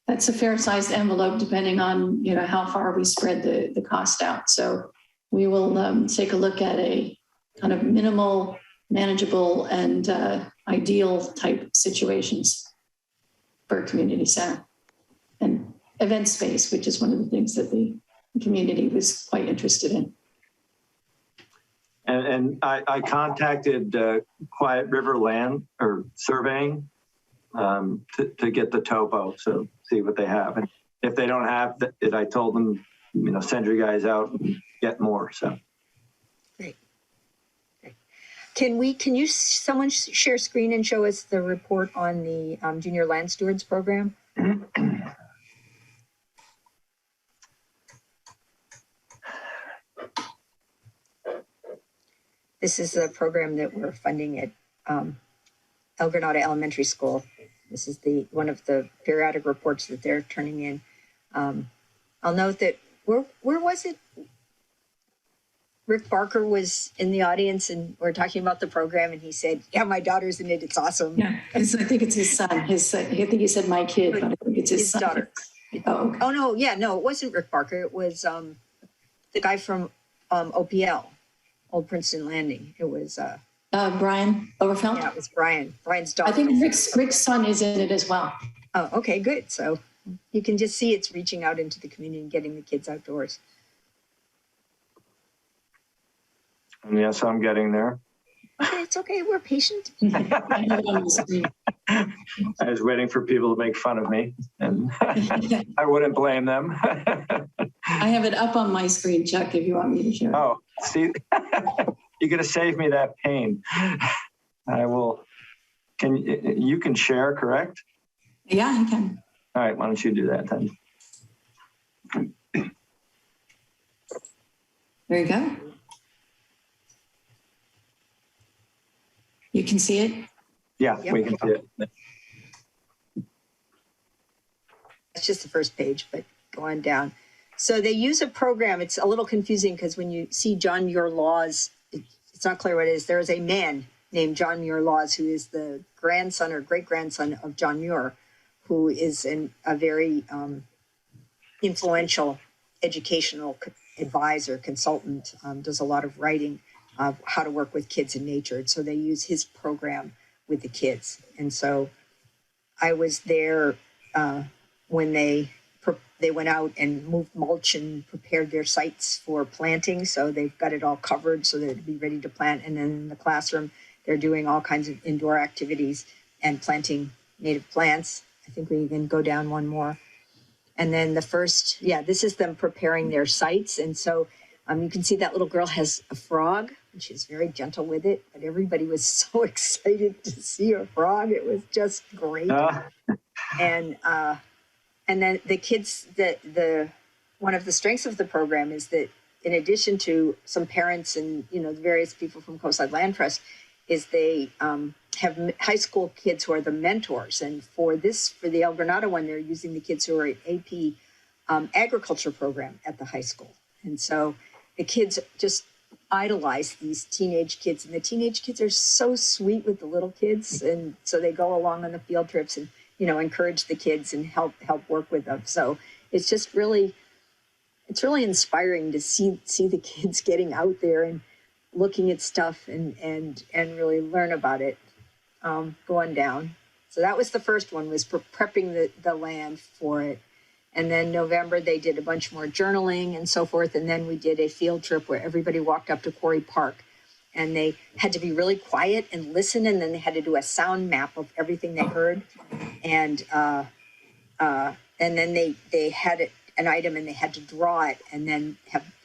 [SPEAKER 4] that's a fair sized envelope depending on, how far we spread the cost out. So we will take a look at a kind of minimal, manageable, and ideal type situations for a community center and event space, which is one of the things that the community was quite interested in.
[SPEAKER 3] And I contacted Quiet River Land or Surveying to get the topo, so see what they have. And if they don't have it, I told them, send your guys out and get more. So.
[SPEAKER 2] Great. Can someone share screen and show us the report on the Junior Land Stewards program? This is a program that we're funding at El Granada Elementary School. This is one of the periodic reports that they're turning in. I'll note that where was it? Rick Barker was in the audience and we're talking about the program and he said, yeah, my daughter's in it. It's awesome.
[SPEAKER 4] Yeah, I think it's his son. I think he said my kid, but I think it's his son.
[SPEAKER 2] Daughter.
[SPEAKER 4] Oh, okay.
[SPEAKER 2] Oh, no. Yeah, no, it wasn't Rick Barker. It was the guy from OPL, Old Princeton Landing. It was
[SPEAKER 4] Brian Overfeld.
[SPEAKER 2] Yeah, it was Brian's daughter.
[SPEAKER 4] I think Rick's son is in it as well.
[SPEAKER 2] Oh, okay, good. So you can just see it's reaching out into the community and getting the kids outdoors.
[SPEAKER 3] Yes, I'm getting there.
[SPEAKER 2] Okay, it's okay. We're patient.
[SPEAKER 3] I was waiting for people to make fun of me, and I wouldn't blame them.
[SPEAKER 4] I have it up on my screen, Chuck, if you want me to show it.
[SPEAKER 3] Oh, see, you're going to save me that pain. I will. You can share, correct?
[SPEAKER 4] Yeah, you can.
[SPEAKER 3] All right, why don't you do that then?
[SPEAKER 4] There you go. You can see it?
[SPEAKER 3] Yeah,
[SPEAKER 2] Yep.
[SPEAKER 3] we can see it.
[SPEAKER 2] That's just the first page, but go on down. So they use a program. It's a little confusing because when you see John Muir Laws, it's not clear what it is. There is a man named John Muir Laws, who is the grandson or great grandson of John Muir, who is a very influential educational advisor, consultant, does a lot of writing of how to work with kids in nature. And so they use his program with the kids. And so I was there when they went out and moved mulch and prepared their sites for planting. So they've got it all covered so that it'd be ready to plant. And then in the classroom, they're doing all kinds of indoor activities and planting native plants. I think we can go down one more. And then this is them preparing their sites. And so you can see that little girl has a frog, and she's very gentle with it. But everybody was so excited to see a frog. It was just great. And then the kids, one of the strengths of the program is that in addition to some parents and, the various people from Coastside Land Trust, is they have high school kids who are the mentors. And for the El Granada one, they're using the kids who are at AP agriculture program at the high school. And so the kids just idolize these teenage kids. And the teenage kids are so sweet with the little kids. And so they go along on the field trips and, encourage the kids and help work with them. So it's just really inspiring to see the kids getting out there and looking at stuff and really learn about it, going down. So that was the first one, was prepping the land for it. And then November, they did a bunch more journaling and so forth. And then we did a field trip where everybody walked up to Quarry Park, and they had to be really quiet and listen. And then they had to do a sound map of everything they heard. And then they had an item and they had to draw it, and then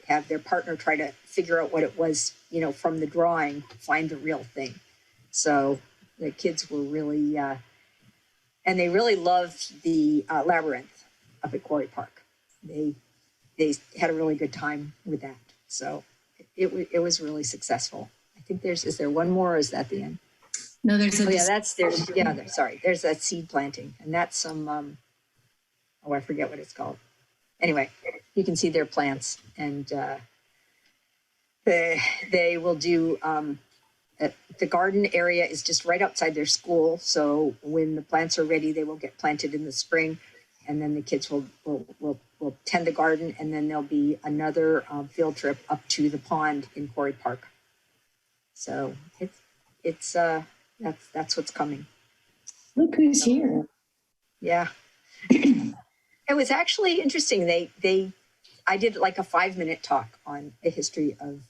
[SPEAKER 2] have their partner try to figure out what it was, from the drawing, find the real thing. So the kids were really, and they really loved the labyrinth up at Quarry Park. They had a really good time with that. So it was really successful. I think is there one more, or is that the end?
[SPEAKER 4] No, there's
[SPEAKER 2] there's that seed planting, and that's some, I forget what it's called. Anyway, you can see their plants, and they will do, the garden area is just right outside their school. So when the plants are ready, they will get planted in the spring, and then the kids will tend the garden, and then there'll be another field trip up to the pond in Quarry Park. So that's what's coming.
[SPEAKER 4] Look who's here.
[SPEAKER 2] Yeah. It was actually interesting. I did like a 5-minute talk on the history of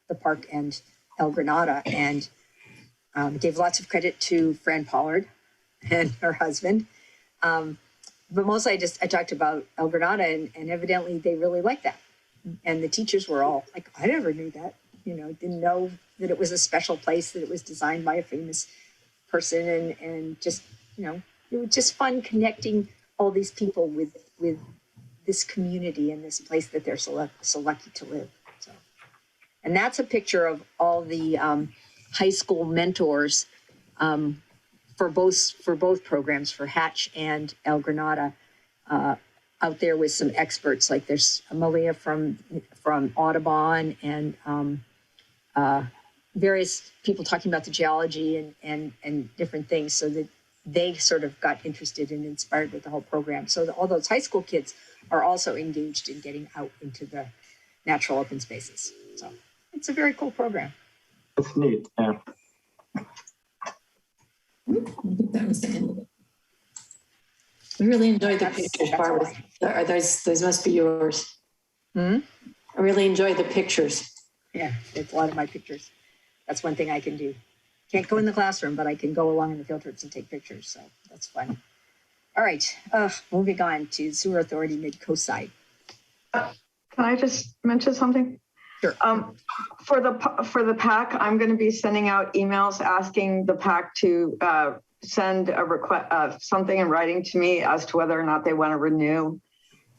[SPEAKER 2] the park and El Granada, and gave lots of credit to Fran Pollard and her husband. But mostly I talked about El Granada, and evidently they really liked that. And the teachers were all like, I never knew that, didn't know that it was a special place, that it was designed by a famous person, and just, it was just fun connecting all these people with this community and this place that they're so lucky to live. So, and that's a picture of all the high school mentors for both programs, for Hatch and El Granada, out there with some experts. Like there's Malia from Audubon, and various people talking about the geology and different things, so that they sort of got interested and inspired with the whole program. So all those high school kids are also engaged in getting out into the natural open spaces. So it's a very cool program.
[SPEAKER 3] That's neat. Yeah.
[SPEAKER 4] I think that was the end of it. We really enjoyed the pictures, Barbara. Those must be yours. I really enjoyed the pictures.
[SPEAKER 2] Yeah, it's a lot of my pictures. That's one thing I can do. Can't go in the classroom, but I can go along in the field trips and take pictures. So that's fun. All right, moving on to Sewer Authority Mid-Coast side.
[SPEAKER 7] Can I just mention something?
[SPEAKER 2] Sure.
[SPEAKER 7] For the PAC, I'm going to be sending out emails asking the PAC to send a request, something in writing to me as to whether or not they want to renew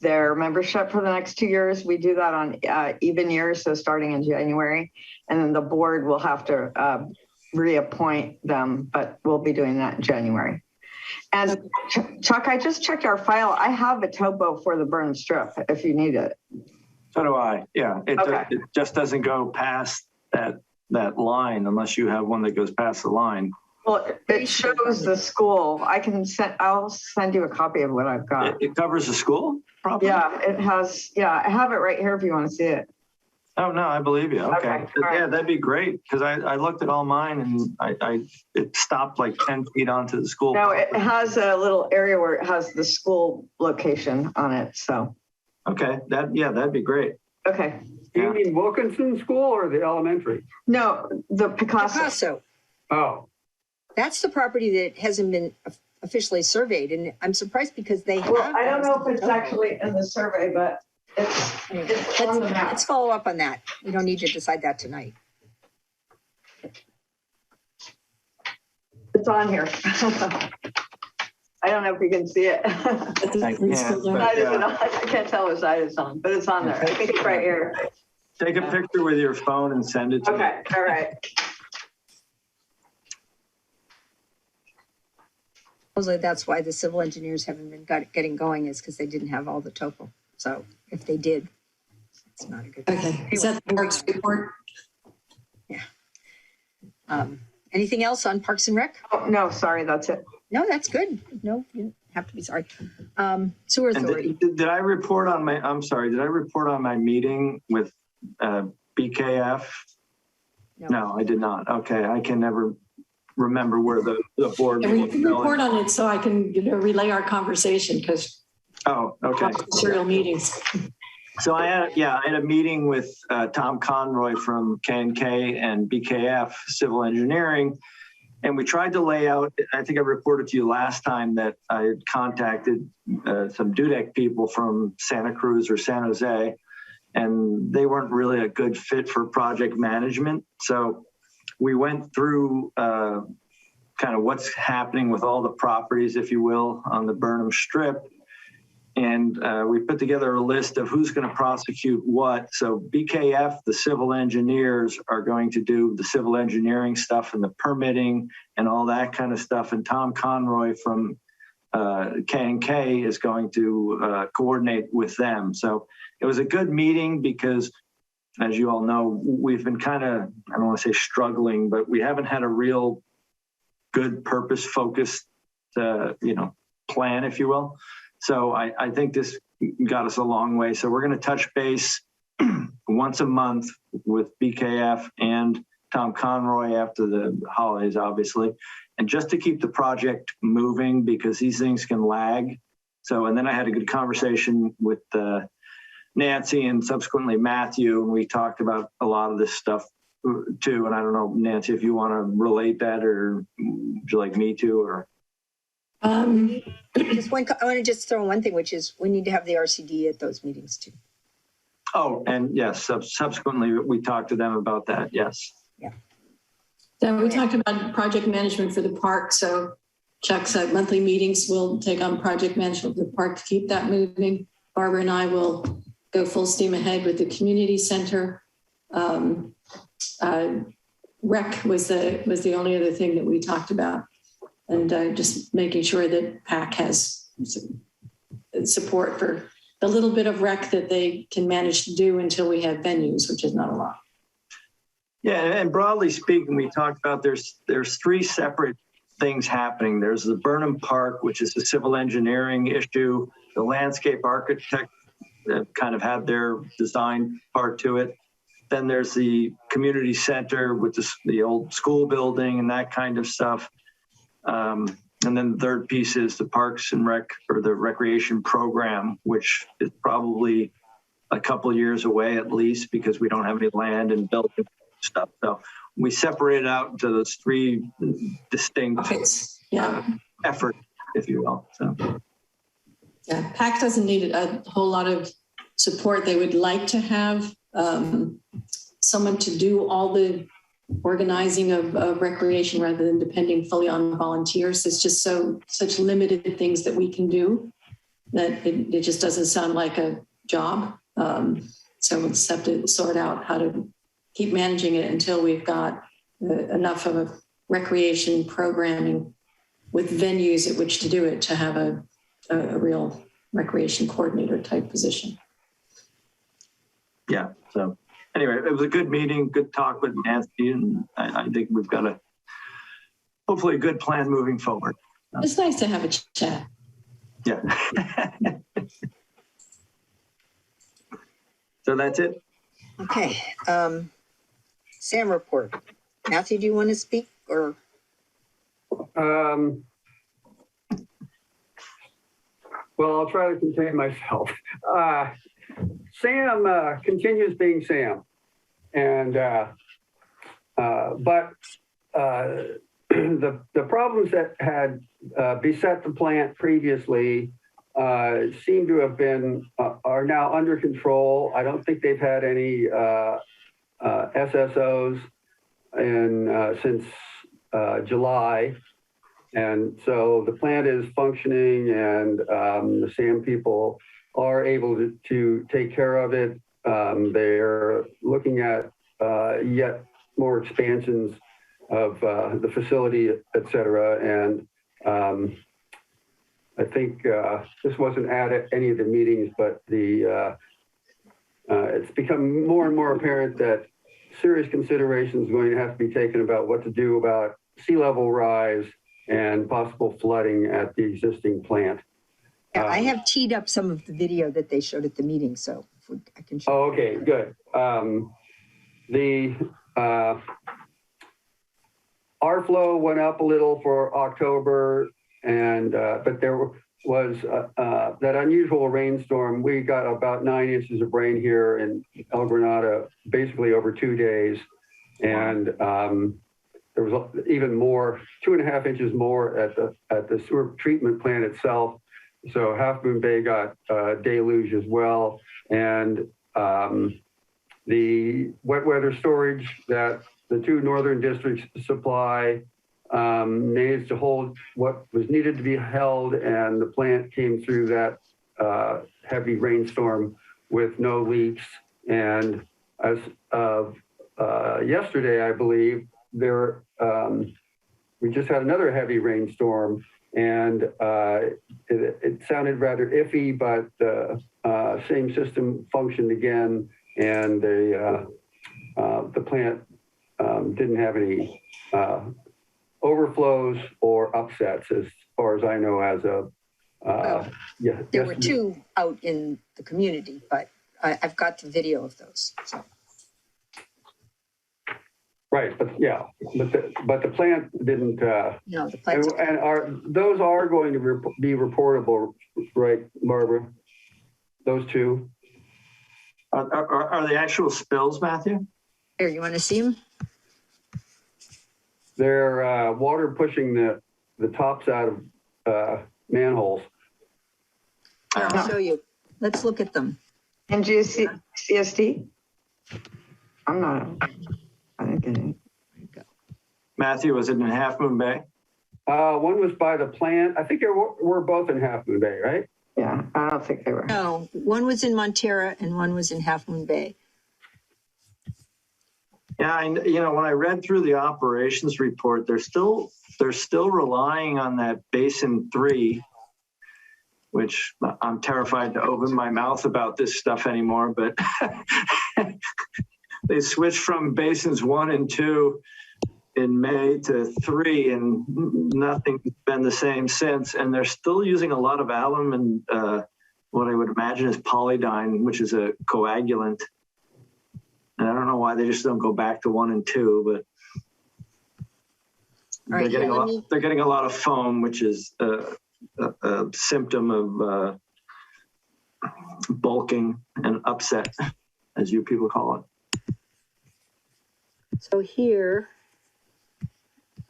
[SPEAKER 7] their membership for the next 2 years. We do that on even years, so starting in January, and then the board will have to reappoint them, but we'll be doing that in January. And Chuck, I just checked our file. I have a topo for the burn strip if you need it.
[SPEAKER 3] So do I. Yeah. It
[SPEAKER 7] Okay.
[SPEAKER 3] It just doesn't go past that that line unless you have one that goes past the line.
[SPEAKER 7] Well, it shows the school. I'll send you a copy of what I've got.
[SPEAKER 3] It covers the school property?
[SPEAKER 7] Yeah, it has. Yeah, I have it right here if you want to see it.
[SPEAKER 3] Oh, no, I believe you. Okay.
[SPEAKER 7] Okay, all right.
[SPEAKER 3] Yeah, that'd be great. Because I looked at all mine and it stopped like 10 feet onto the school.
[SPEAKER 7] No, it has a little area where it has the school location on it. So.
[SPEAKER 3] Okay. That'd be great.
[SPEAKER 7] Okay.
[SPEAKER 1] Do you mean Wilkinson School or the elementary?
[SPEAKER 7] No, the Picasso.
[SPEAKER 2] Picasso.
[SPEAKER 1] Oh,
[SPEAKER 2] That's the property that hasn't been officially surveyed, and I'm surprised because they have.
[SPEAKER 7] Well, I don't know if it's actually in the survey, but it's on the map.
[SPEAKER 2] Let's follow up on that. We don't need to decide that tonight.
[SPEAKER 7] It's on here. I don't know if you can see it.
[SPEAKER 3] I
[SPEAKER 7] can't tell which side it's on, but it's on there. I think it's right here.
[SPEAKER 3] Take a picture with your phone and send it to me.
[SPEAKER 7] Okay, all right.
[SPEAKER 2] Supposedly that's why the civil engineers haven't been getting going, is because they didn't have all the topo. So if they did, it's not a good thing.
[SPEAKER 4] Okay, is that the Parks report?
[SPEAKER 2] Yeah. Anything else on Parks and Rec?
[SPEAKER 7] Oh, no, sorry, that's it.
[SPEAKER 2] No, that's good. No, you don't have to be sorry. Sewer
[SPEAKER 3] And
[SPEAKER 2] Authority.
[SPEAKER 3] did I report on my meeting with BKF? No, I did not. Okay, I can never remember where the board.
[SPEAKER 4] And we can report on it so I can, relay our conversation because.
[SPEAKER 3] Oh, okay.
[SPEAKER 4] Serial meetings.
[SPEAKER 3] So I had a meeting with Tom Conroy from K&K and BKF Civil Engineering, and we tried to lay out. I think I reported to you last time that I had contacted some DUDEC people from Santa Cruz or San Jose, and they weren't really a good fit for project management. So we went through kind of what's happening with all the properties, if you will, on the Burnham Strip. And we put together a list of who's going to prosecute what. So BKF, the civil engineers, are going to do the civil engineering stuff and the permitting and all that kind of stuff. And Tom Conroy from K&K is going to coordinate with them. So it was a good meeting because, as you all know, we've been kind of, I don't want to say struggling, but we haven't had a real good purpose-focused, plan, if you will. So I think this got us a long way. So we're going to touch base once a month with BKF and Tom Conroy after the holidays, obviously, and just to keep the project moving because these things can lag. So, and then I had a good conversation with Nancy and subsequently Matthew, and we talked about a lot of this stuff too. And I don't know, Nancy, if you want to relate that, or would you like me to, or?
[SPEAKER 2] I want to just throw one thing, which is we need to have the RCD at those meetings too.
[SPEAKER 3] Oh, and yes, subsequently we talked to them about that. Yes.
[SPEAKER 2] Yeah.
[SPEAKER 4] So we talked about project management for the park. So Chuck's monthly meetings will take on project management for the park to keep that moving. Barbara and I will go full steam ahead with the community center. Rec was the only other thing that we talked about. And just making sure that PAC has support for the little bit of rec that they can manage to do until we have venues, which is not a lot.
[SPEAKER 3] Yeah, and broadly speaking, we talked about there's three separate things happening. There's the Burnham Park, which is a civil engineering issue. The landscape architect kind of had their design part to it. Then there's the community center with the old school building and that kind of stuff. And then the third piece is the Parks and Rec, or the recreation program, which is probably a couple of years away at least because we don't have any land and building stuff. So we separate it out into those three distinct efforts, if you will. So
[SPEAKER 4] yeah, PAC doesn't need a whole lot of support. They would like to have someone to do all the organizing of recreation rather than depending fully on volunteers. It's just such limited things that we can do that it just doesn't sound like a job. So we'll just have to sort out how to keep managing it until we've got enough of a recreation programming with venues at which to do it to have a real recreation coordinator type position.
[SPEAKER 3] Yeah, so anyway, it was a good meeting, good talk with Nancy, and I think we've got hopefully a good plan moving forward.
[SPEAKER 4] It's nice to have a chat.
[SPEAKER 3] Yeah. So that's it.
[SPEAKER 2] Okay. Sam report. Matthew, do you want to speak or?
[SPEAKER 1] Well, I'll try to contain myself. Sam continues being Sam, and but the problems that had beset the plant previously seem to have been are now under control. I don't think they've had any SSOs since July. And so the plant is functioning, and the SAM people are able to take care of it. They're looking at yet more expansions of the facility, et cetera. And I think this wasn't at any of the meetings, but it's become more and more apparent that serious consideration is going to have to be taken about what to do about sea level rise and possible flooding at the existing plant.
[SPEAKER 2] Yeah, I have teed up some of the video that they showed at the meeting, so I can show.
[SPEAKER 1] Oh, okay, good. Our flow went up a little for October, and but there was that unusual rainstorm. We got about 9 inches of rain here in El Granada, basically over 2 days, and there was even more, 2.5 inches more at the sewer treatment plant itself. So Half Moon Bay got deluge as well, and the wet weather storage that the 2 northern districts supply managed to hold what was needed to be held, and the plant came through that heavy rainstorm with no leaks. And as of yesterday, I believe, we just had another heavy rainstorm, and it sounded rather iffy, but the same system functioned again, and the plant didn't have any overflows or upsets, as far as I know, as of yeah.
[SPEAKER 2] There were 2 out in the community, but I've got the video of those. So.
[SPEAKER 1] Right, but yeah, but the plant didn't.
[SPEAKER 2] No, the plant.
[SPEAKER 1] And those are going to be reportable, right, Barbara? Those 2.
[SPEAKER 3] Are the actual spills, Matthew?
[SPEAKER 2] Here, you want to see them?
[SPEAKER 1] They're water pushing the tops out of manholes.
[SPEAKER 2] I'll show you. Let's look at them.
[SPEAKER 7] And GCSD? I'm not. I didn't get it.
[SPEAKER 3] Matthew, was it in Half Moon Bay?
[SPEAKER 1] One was by the plant. I think we're both in Half Moon Bay, right?
[SPEAKER 7] Yeah, I don't think they were.
[SPEAKER 2] No, one was in Montera and one was in Half Moon Bay.
[SPEAKER 3] Yeah, when I read through the operations report, they're still relying on that Basin 3, which I'm terrified to open my mouth about this stuff anymore, but they switched from Basins 1 and 2 in May to 3, and nothing's been the same since. And they're still using a lot of alum and what I would imagine is polydyne, which is a coagulant. And I don't know why they just don't go back to 1 and 2, but they're getting a lot of foam, which is a symptom of bulking and upset, as you people call it.
[SPEAKER 2] So here,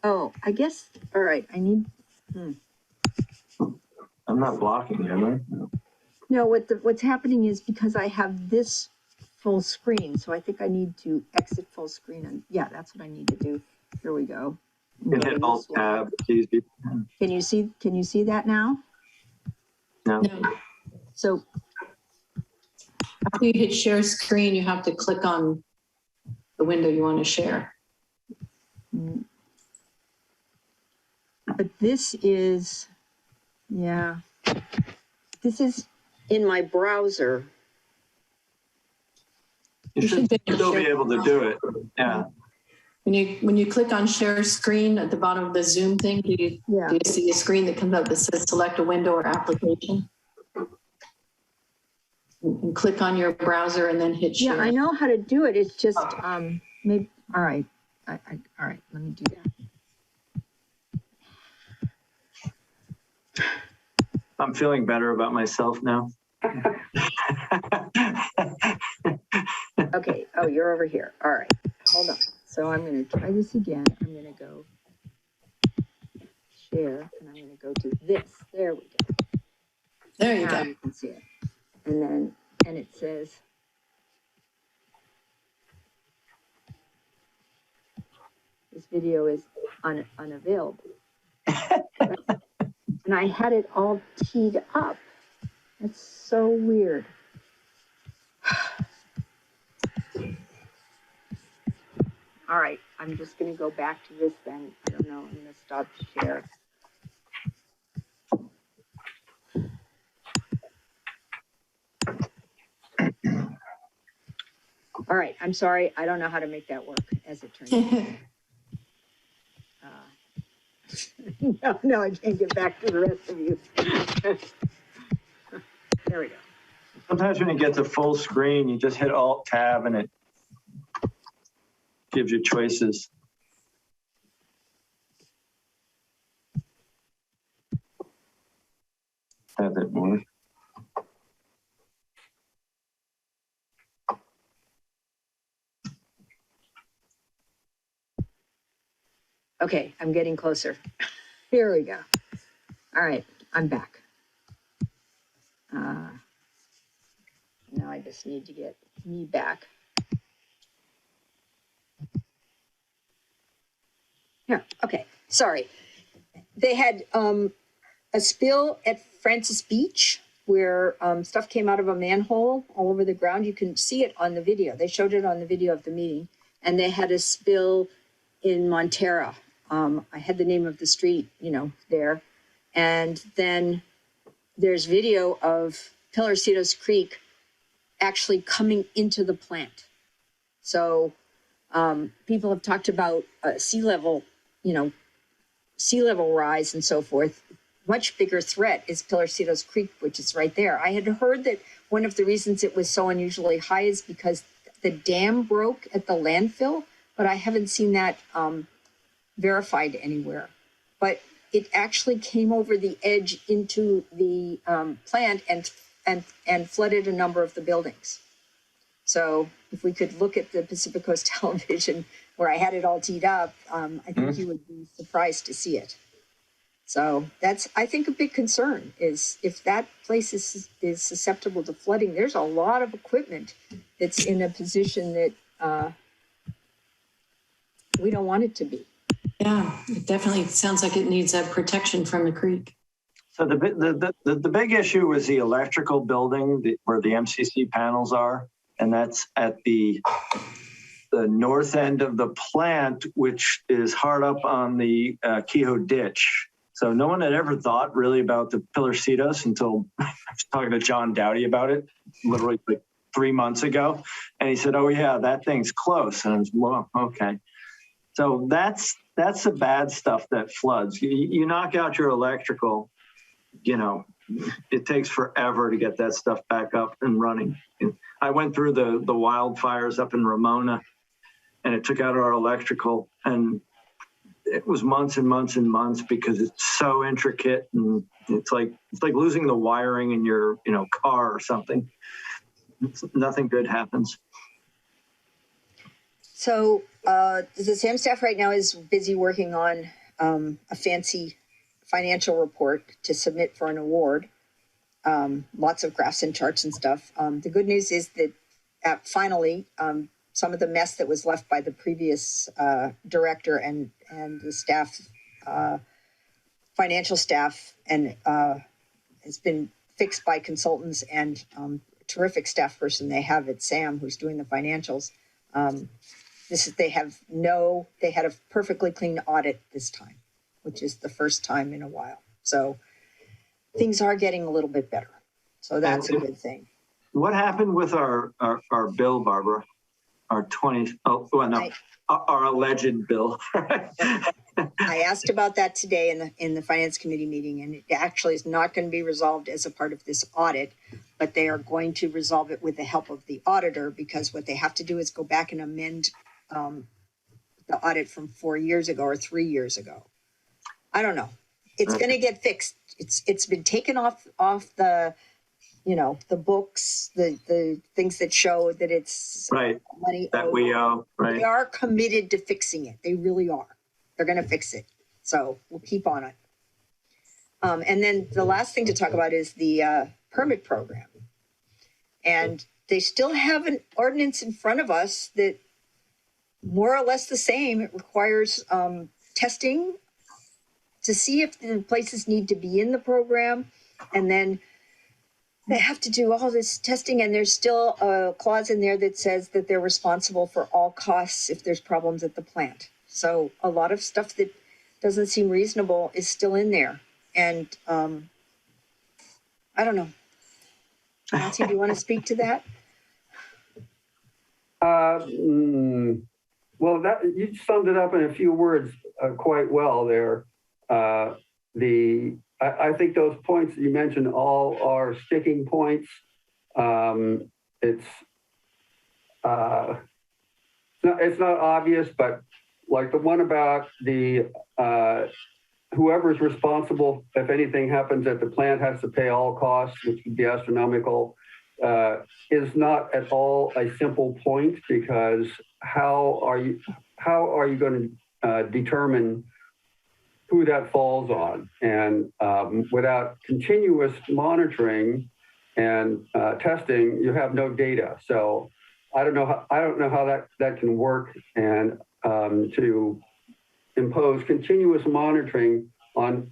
[SPEAKER 2] I guess, all right, I need,
[SPEAKER 3] I'm not blocking you, am I?
[SPEAKER 2] No, what's happening is because I have this full screen, so I think I need to exit full screen, and yeah, that's what I need to do. Here we go.
[SPEAKER 3] You can hit Alt Tab. It's easy.
[SPEAKER 2] Can you see that now?
[SPEAKER 3] No.
[SPEAKER 2] So
[SPEAKER 4] After you hit share screen, you have to click on the window you want to share.
[SPEAKER 2] But this is in my browser.
[SPEAKER 3] You
[SPEAKER 4] You
[SPEAKER 3] should
[SPEAKER 4] should be able to
[SPEAKER 3] still be
[SPEAKER 4] share.
[SPEAKER 3] able to do it. Yeah.
[SPEAKER 4] When you click on share screen at the bottom of the Zoom thing, do you see a screen that comes up that says select a window or application? And click on your browser and then hit share.
[SPEAKER 2] Yeah, I know how to do it. It's just, maybe, all right. All right, let me do that.
[SPEAKER 3] I'm feeling better about myself now.
[SPEAKER 2] Okay, oh, you're over here. All right, hold on. So I'm gonna try this again. I'm gonna go share, and I'm gonna go to this. There we go.
[SPEAKER 4] There you
[SPEAKER 2] Now
[SPEAKER 4] go.
[SPEAKER 2] you can see it. And then, and it says, this video is unavailable. And I had it all teed up. That's so weird. All right, I'm just gonna go back to this then. I don't know, I'm gonna stop share. All right, I'm sorry, I don't know how to make that work, as it turns out. No, I can't get back to the rest of you. There we go.
[SPEAKER 3] Sometimes when you get to full screen, you just hit Alt Tab and it gives you choices. Have it more.
[SPEAKER 2] Okay, I'm getting closer. Here we go. All right, I'm back. Now I just need to get me back. Yeah, okay, sorry. They had a spill at Francis Beach where stuff came out of a manhole all over the ground. You can see it on the video. They showed it on the video of the meeting. And they had a spill in Montera. I had the name of the street, there. And then there's video of Pilarcitos Creek actually coming into the plant. So people have talked about sea level rise and so forth. Much bigger threat is Pilarcitos Creek, which is right there. I had heard that one of the reasons it was so unusually high is because the dam broke at the landfill, but I haven't seen that verified anywhere. But it actually came over the edge into the plant and flooded a number of the buildings. So if we could look at the Pacific Coast Television where I had it all teed up, I think you would be surprised to see it. So that's, I think, a big concern is if that place is susceptible to flooding, there's a lot of equipment that's in a position that we don't want it to be.
[SPEAKER 4] Yeah, it definitely sounds like it needs a protection from the creek.
[SPEAKER 3] So the big issue was the electrical building where the MCC panels are, and that's at the north end of the plant, which is hard up on the Kehoe Ditch. So no one had ever thought really about the Pilarcitos until I was talking to John Dowdy about it, literally like 3 months ago. And he said, oh yeah, that thing's close. And I was, well, okay. So that's the bad stuff that floods. You knock out your electrical, it takes forever to get that stuff back up and running. I went through the wildfires up in Ramona, and it took out our electrical, and it was months and months and months because it's so intricate, and it's like losing the wiring in your car or something. Nothing good happens.
[SPEAKER 2] So the SAM staff right now is busy working on a fancy financial report to submit for an award. Lots of graphs and charts and stuff. The good news is that finally, some of the mess that was left by the previous director and the staff, financial staff, and has been fixed by consultants and terrific staff person they have at SAM who's doing the financials. They had a perfectly clean audit this time, which is the first time in a while. So things are getting a little bit better. So that's a good thing.
[SPEAKER 3] What happened with our bill, Barbara? our 20, oh, well, no, our alleged bill.
[SPEAKER 2] I asked about that today in the finance committee meeting, and it actually is not going to be resolved as a part of this audit, but they are going to resolve it with the help of the auditor, because what they have to do is go back and amend the audit from 4 years ago or 3 years ago. I don't know. It's going to get fixed. It's been taken off the, the books, the things that show that it's
[SPEAKER 3] Right.
[SPEAKER 2] money
[SPEAKER 3] That
[SPEAKER 2] owed.
[SPEAKER 3] we owe, right?
[SPEAKER 2] They are committed to fixing it. They really are. They're going to fix it. So we'll keep on it. And then the last thing to talk about is the permit program. And they still have an ordinance in front of us that more or less the same. It requires testing to see if the places need to be in the program. And then they have to do all this testing. And there's still a clause in there that says that they're responsible for all costs if there's problems at the plant. So a lot of stuff that doesn't seem reasonable is still in there. And I don't know. Nancy, do you want to speak to that?
[SPEAKER 1] Well, you summed it up in a few words quite well there. I think those points that you mentioned all are sticking points. It's not obvious, but like the one about the whoever's responsible if anything happens at the plant has to pay all costs, which would be astronomical, is not at all a simple point, because how are you going to determine who that falls on? And without continuous monitoring and testing, you have no data. So I don't know how that can work, and to impose continuous monitoring on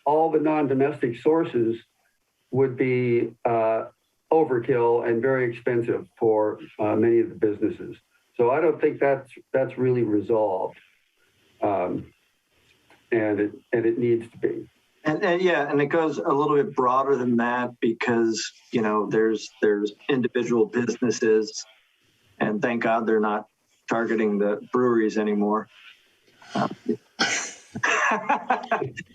[SPEAKER 1] all the non-domestic sources would be overkill and very expensive for many of the businesses. So I don't think that's really resolved, and it needs to be.
[SPEAKER 3] And yeah, and it goes a little bit broader than that, because there's individual businesses, and thank God they're not targeting the breweries anymore.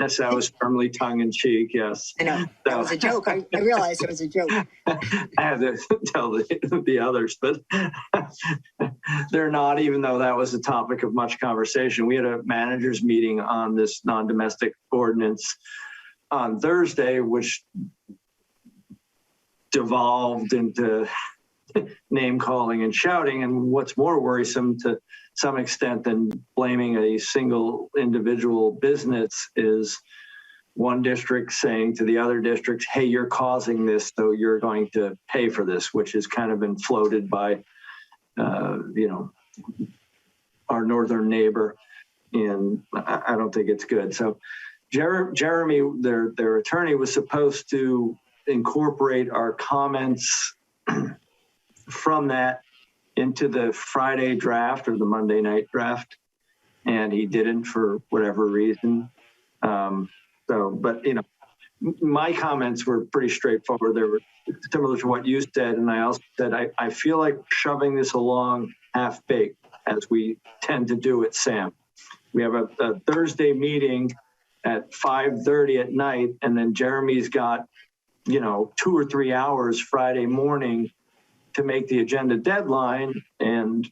[SPEAKER 3] That was firmly tongue in cheek. Yes,
[SPEAKER 2] I know that was a joke. I realized it was a joke.
[SPEAKER 3] I had to tell the others, but they're not, even though that was a topic of much conversation. We had a managers meeting on this non-domestic ordinance on Thursday, which devolved into name calling and shouting. And what's more worrisome to some extent than blaming a single individual business is one district saying to the other districts, hey, you're causing this, so you're going to pay for this, which has kind of been floated by, our northern neighbor. And I don't think it's good. So Jeremy, their attorney, was supposed to incorporate our comments from that into the Friday draft or the Monday night draft, and he didn't for whatever reason. But my comments were pretty straightforward. They were similar to what you said, and I also said I feel like shoving this along half-baked, as we tend to do at SAM. We have a Thursday meeting at 5:30 at night, and then Jeremy's got 2 or 3 hours Friday morning to make the agenda deadline. And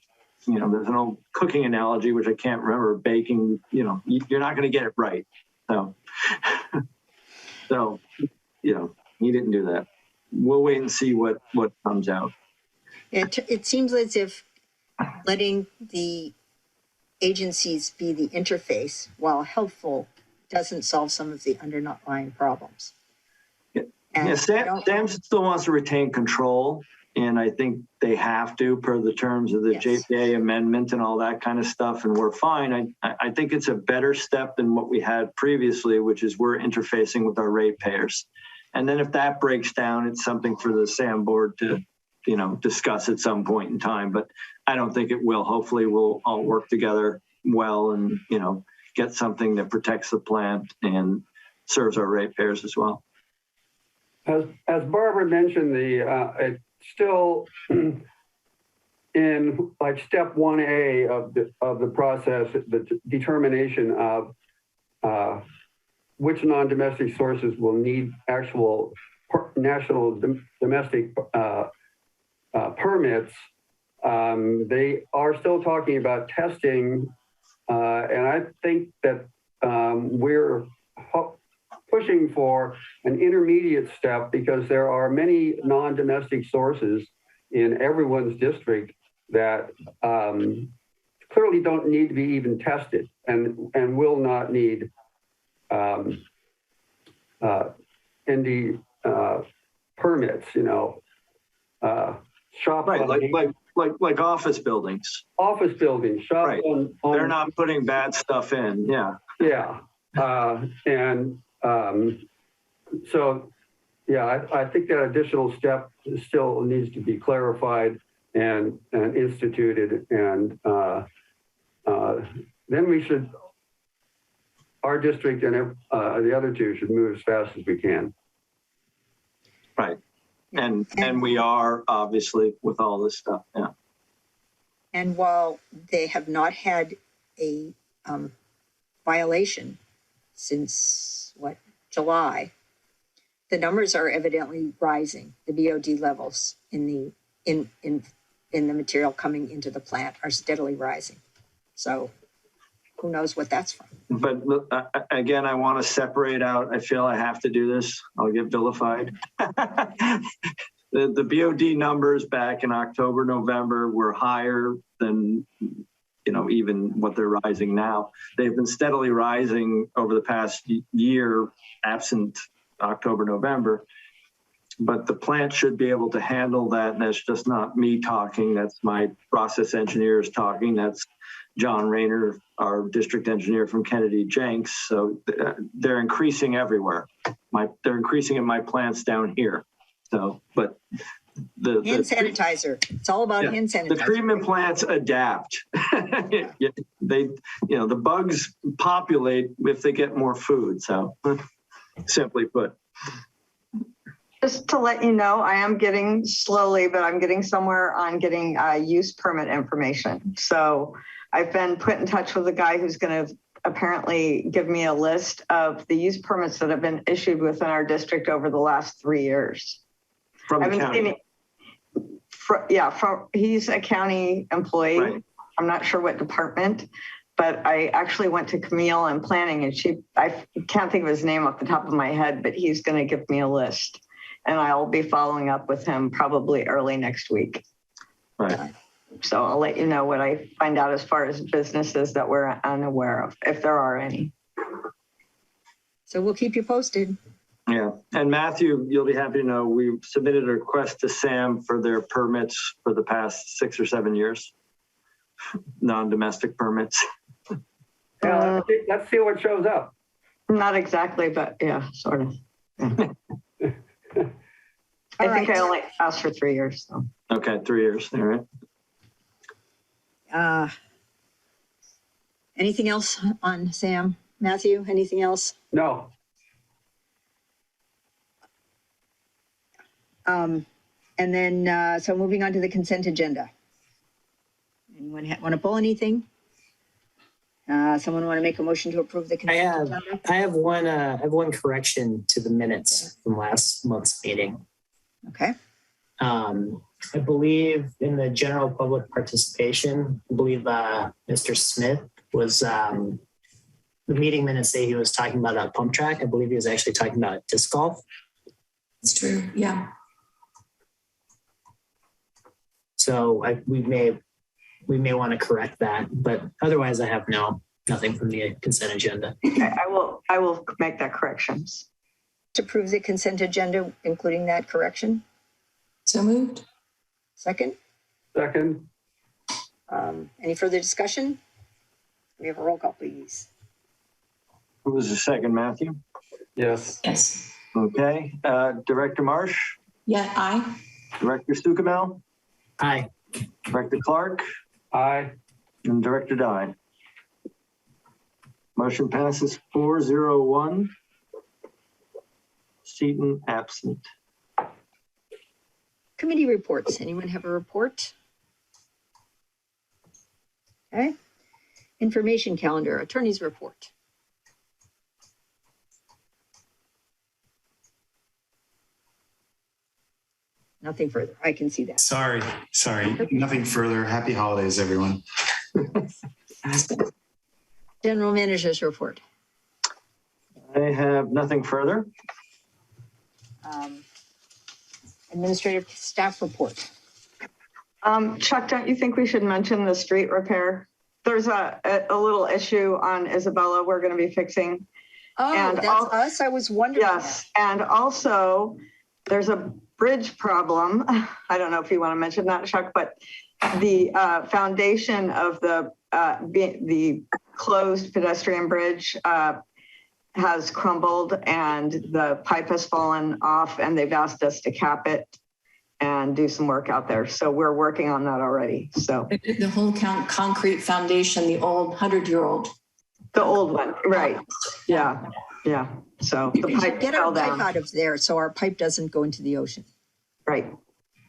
[SPEAKER 3] there's an old cooking analogy, which I can't remember, baking, you're not going to get it right. So he didn't do that. We'll wait and see what comes out.
[SPEAKER 2] It seems as if letting the agencies be the interface, while helpful, doesn't solve some of the underlying problems.
[SPEAKER 3] Sam still wants to retain control, and I think they have to, per the terms of the JPA amendment and all that kind of stuff, and we're fine. I think it's a better step than what we had previously, which is we're interfacing with our ratepayers. And then if that breaks down, it's something for the SAM board to discuss at some point in time, but I don't think it will. Hopefully we'll all work together well and, get something that protects the plant and serves our ratepayers as well.
[SPEAKER 1] As Barbara mentioned, it's still in like step 1A of the process, the determination of which non-domestic sources will need actual national domestic permits, they are still talking about testing. And I think that we're pushing for an intermediate step because there are many non-domestic sources in everyone's district that clearly don't need to be even tested and will not need ND permits, shop
[SPEAKER 3] Like office buildings.
[SPEAKER 1] office buildings, shop
[SPEAKER 3] Right.
[SPEAKER 1] on
[SPEAKER 3] They're not putting bad stuff in. Yeah.
[SPEAKER 1] yeah. So yeah, I think that additional step still needs to be clarified and instituted, and then we should, our district and the other two should move as fast as we can.
[SPEAKER 3] Right. And we are obviously with all this stuff. Yeah.
[SPEAKER 2] And while they have not had a violation since July, the numbers are evidently rising. The BOD levels in the material coming into the plant are steadily rising. So who knows what that's from?
[SPEAKER 3] But again, I want to separate out. I feel I have to do this. I'll get vilified. The BOD numbers back in October, November were higher than, even what they're rising now. They've been steadily rising over the past year, absent October, November. But the plant should be able to handle that. And that's just not me talking. That's my process engineers talking. That's John Rayner, our district engineer from Kennedy Jenks. So they're increasing everywhere. They're increasing in my plants down here. So, but the
[SPEAKER 2] hand sanitizer. It's all about hand sanitizer.
[SPEAKER 3] The treatment plants adapt. They, the bugs populate if they get more food. So, simply put.
[SPEAKER 7] Just to let you know, I am getting slowly, but I'm getting somewhere on getting use permit information. So I've been put in touch with a guy who's going to apparently give me a list of the use permits that have been issued within our district over the last 3 years.
[SPEAKER 3] From the county.
[SPEAKER 7] He's a county employee. Right. I'm not sure what department, but I actually went to Camille in planning, and I can't think of his name off the top of my head, but he's going to give me a list. And I'll be following up with him probably early next week.
[SPEAKER 3] Right.
[SPEAKER 7] So I'll let you know what I find out as far as businesses that we're unaware of, if there are any.
[SPEAKER 2] So we'll keep you posted.
[SPEAKER 3] Yeah. And Matthew, you'll be happy to know we submitted a request to SAM for their permits for the past 6 or 7 years. Non-domestic permits.
[SPEAKER 1] Yeah, let's see what shows up.
[SPEAKER 7] Not exactly, but yeah, sort of. Yeah. I think I only asked for 3 years. So.
[SPEAKER 3] Okay, 3 years. All right.
[SPEAKER 2] Anything else on Sam? Matthew, anything else?
[SPEAKER 1] No.
[SPEAKER 2] And then, so moving on to the consent agenda. Anyone want to pull anything? Someone want to make a motion to approve the consent agenda?
[SPEAKER 5] I have one correction to the minutes from last month's meeting.
[SPEAKER 2] Okay.
[SPEAKER 5] I believe in the general public participation, I believe Mr. Smith was, the meeting minutes say he was talking about a pump track. I believe he was actually talking about disc golf.
[SPEAKER 4] It's true. Yeah. So
[SPEAKER 5] we may want to correct that, but otherwise I have nothing from the consent agenda.
[SPEAKER 7] Okay, I will make that corrections.
[SPEAKER 2] To approve the consent agenda, including that correction.
[SPEAKER 4] So moved.
[SPEAKER 2] Second. Any further discussion? We have a roll call, please.
[SPEAKER 3] Who was the second, Matthew?
[SPEAKER 1] Yes.
[SPEAKER 4] Yes.
[SPEAKER 3] Okay. Director Marsh?
[SPEAKER 4] Yeah, aye.
[SPEAKER 3] Director Stucamel?
[SPEAKER 5] Aye.
[SPEAKER 3] Director Clark?
[SPEAKER 1] Aye.
[SPEAKER 3] And Director Dye. Motion passes 4-0-1. Seaton absent.
[SPEAKER 2] Committee reports. Anyone have a report? Okay. Information calendar, attorney's report. Nothing further. I can see that.
[SPEAKER 6] Sorry. Nothing further. Happy holidays, everyone.
[SPEAKER 2] General manager's report.
[SPEAKER 3] I have nothing further.
[SPEAKER 2] Administrative staff report.
[SPEAKER 7] Chuck, don't you think we should mention the street repair? There's a little issue on Isabella we're going to be fixing.
[SPEAKER 2] Oh,
[SPEAKER 7] And
[SPEAKER 2] that's us? I was wondering.
[SPEAKER 7] Yes, and also there's a bridge problem. I don't know if you want to mention that, Chuck, but the foundation of the closed pedestrian bridge has crumbled and the pipe has fallen off, and they've asked us to cap it and do some work out there. So we're working on that already. So
[SPEAKER 4] The whole concrete foundation, the old 100-year-old.
[SPEAKER 7] the old one, right? Yeah. So the
[SPEAKER 2] We should
[SPEAKER 7] pipe
[SPEAKER 2] get
[SPEAKER 7] fell
[SPEAKER 2] our pipe
[SPEAKER 7] down.
[SPEAKER 2] out of there so our pipe doesn't go into the ocean.
[SPEAKER 7] Right.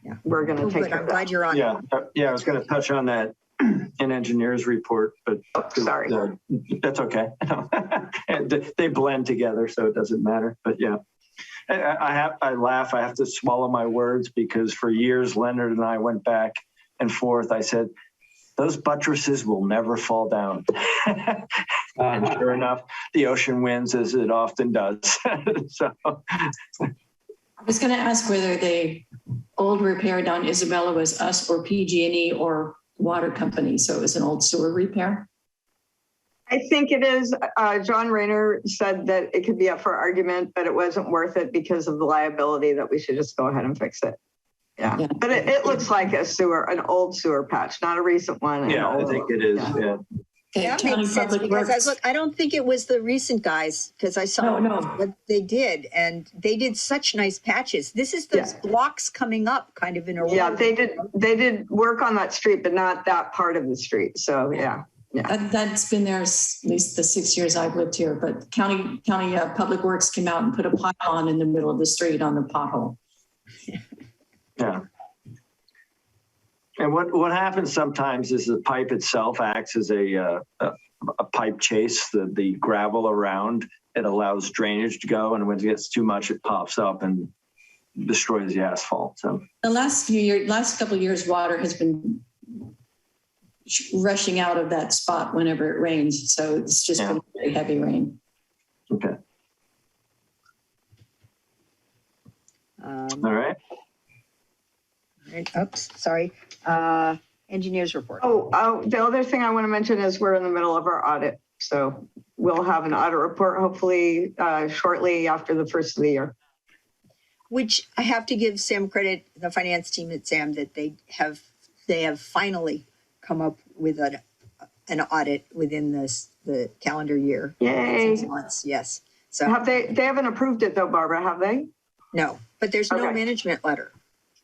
[SPEAKER 2] Yeah.
[SPEAKER 7] We're going to
[SPEAKER 2] Oh,
[SPEAKER 7] take
[SPEAKER 2] good.
[SPEAKER 7] care
[SPEAKER 2] I'm
[SPEAKER 7] of that.
[SPEAKER 2] glad you're on.
[SPEAKER 3] Yeah, I was going to touch on that in engineer's report, but
[SPEAKER 7] Oh, sorry.
[SPEAKER 3] that's okay. And they blend together, so it doesn't matter. But yeah, I laugh. I have to swallow my words because for years Leonard and I went back and forth. I said, those buttresses will never fall down. And sure enough, the ocean wins as it often does. So
[SPEAKER 4] I was going to ask whether the old repair down Isabella was us or PG&E or water company. So it was an old sewer repair.
[SPEAKER 7] I think it is. John Rayner said that it could be up for argument, but it wasn't worth it because of the liability, that we should just go ahead and fix it. Yeah. But it looks like an old sewer patch, not a recent one.
[SPEAKER 3] yeah, I think it is. Yeah.
[SPEAKER 4] Okay,
[SPEAKER 2] That
[SPEAKER 4] County
[SPEAKER 2] makes sense
[SPEAKER 4] Public
[SPEAKER 2] because
[SPEAKER 4] Works.
[SPEAKER 2] I don't think it was the recent guys because I saw
[SPEAKER 4] No.
[SPEAKER 2] what they did, and they did such nice patches. This is those blocks coming up kind of in a row.
[SPEAKER 7] Yeah, they did work on that street, but not that part of the street. So yeah.
[SPEAKER 4] That's been there at least the 6 years I've lived here, but County Public Works came out and put a pylon in the middle of the street on the pothole.
[SPEAKER 3] Yeah. And what happens sometimes is the pipe itself acts as a pipe chase, the gravel around. It allows drainage to go, and when it gets too much, it pops up and destroys the asphalt. So
[SPEAKER 4] The last couple of years, water has been rushing out of that spot whenever it rains. So it's just been very heavy rain.
[SPEAKER 3] okay, all right.
[SPEAKER 2] Oops, sorry. Engineer's report.
[SPEAKER 7] Oh, the other thing I want to mention is we're in the middle of our audit. So we'll have an audit report hopefully shortly after the first of the year.
[SPEAKER 2] Which I have to give Sam credit, the finance team at Sam, that they have finally come up with an audit within the calendar year.
[SPEAKER 7] Yay.
[SPEAKER 2] 6 months, yes. So
[SPEAKER 7] Have they haven't approved it though, Barbara, have they?
[SPEAKER 2] no, but there's no
[SPEAKER 7] Okay.
[SPEAKER 2] management letter.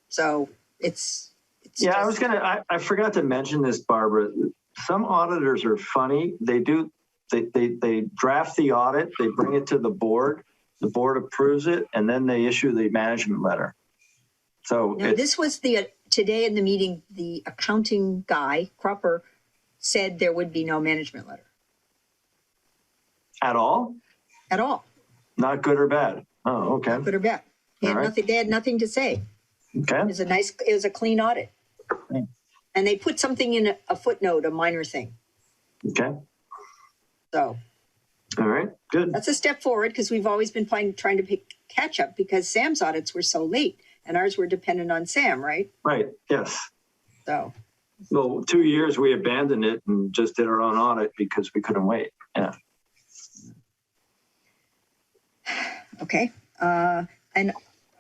[SPEAKER 2] So it's
[SPEAKER 3] Yeah,
[SPEAKER 2] just,
[SPEAKER 3] I forgot to mention this, Barbara. Some auditors are funny. They draft the audit, they bring it to the board approves it, and then they issue the management letter. So
[SPEAKER 2] now this was today in the meeting, the accounting guy, Cropper, said there would be no management letter
[SPEAKER 3] at all?
[SPEAKER 2] at all,
[SPEAKER 3] Not good or bad? Oh, okay.
[SPEAKER 2] good or bad. They
[SPEAKER 3] All right.
[SPEAKER 2] had nothing to say.
[SPEAKER 3] Okay.
[SPEAKER 2] It was a clean audit. And they put something in a footnote, a minor thing.
[SPEAKER 3] Okay.
[SPEAKER 2] So
[SPEAKER 3] All right. Good.
[SPEAKER 2] that's a step forward because we've always been trying to catch up because Sam's audits were so late and ours were dependent on Sam, right?
[SPEAKER 3] Right. Yes.
[SPEAKER 2] So,
[SPEAKER 3] Well, 2 years we abandoned it and just did our own audit because we couldn't wait. Yeah.
[SPEAKER 2] okay. And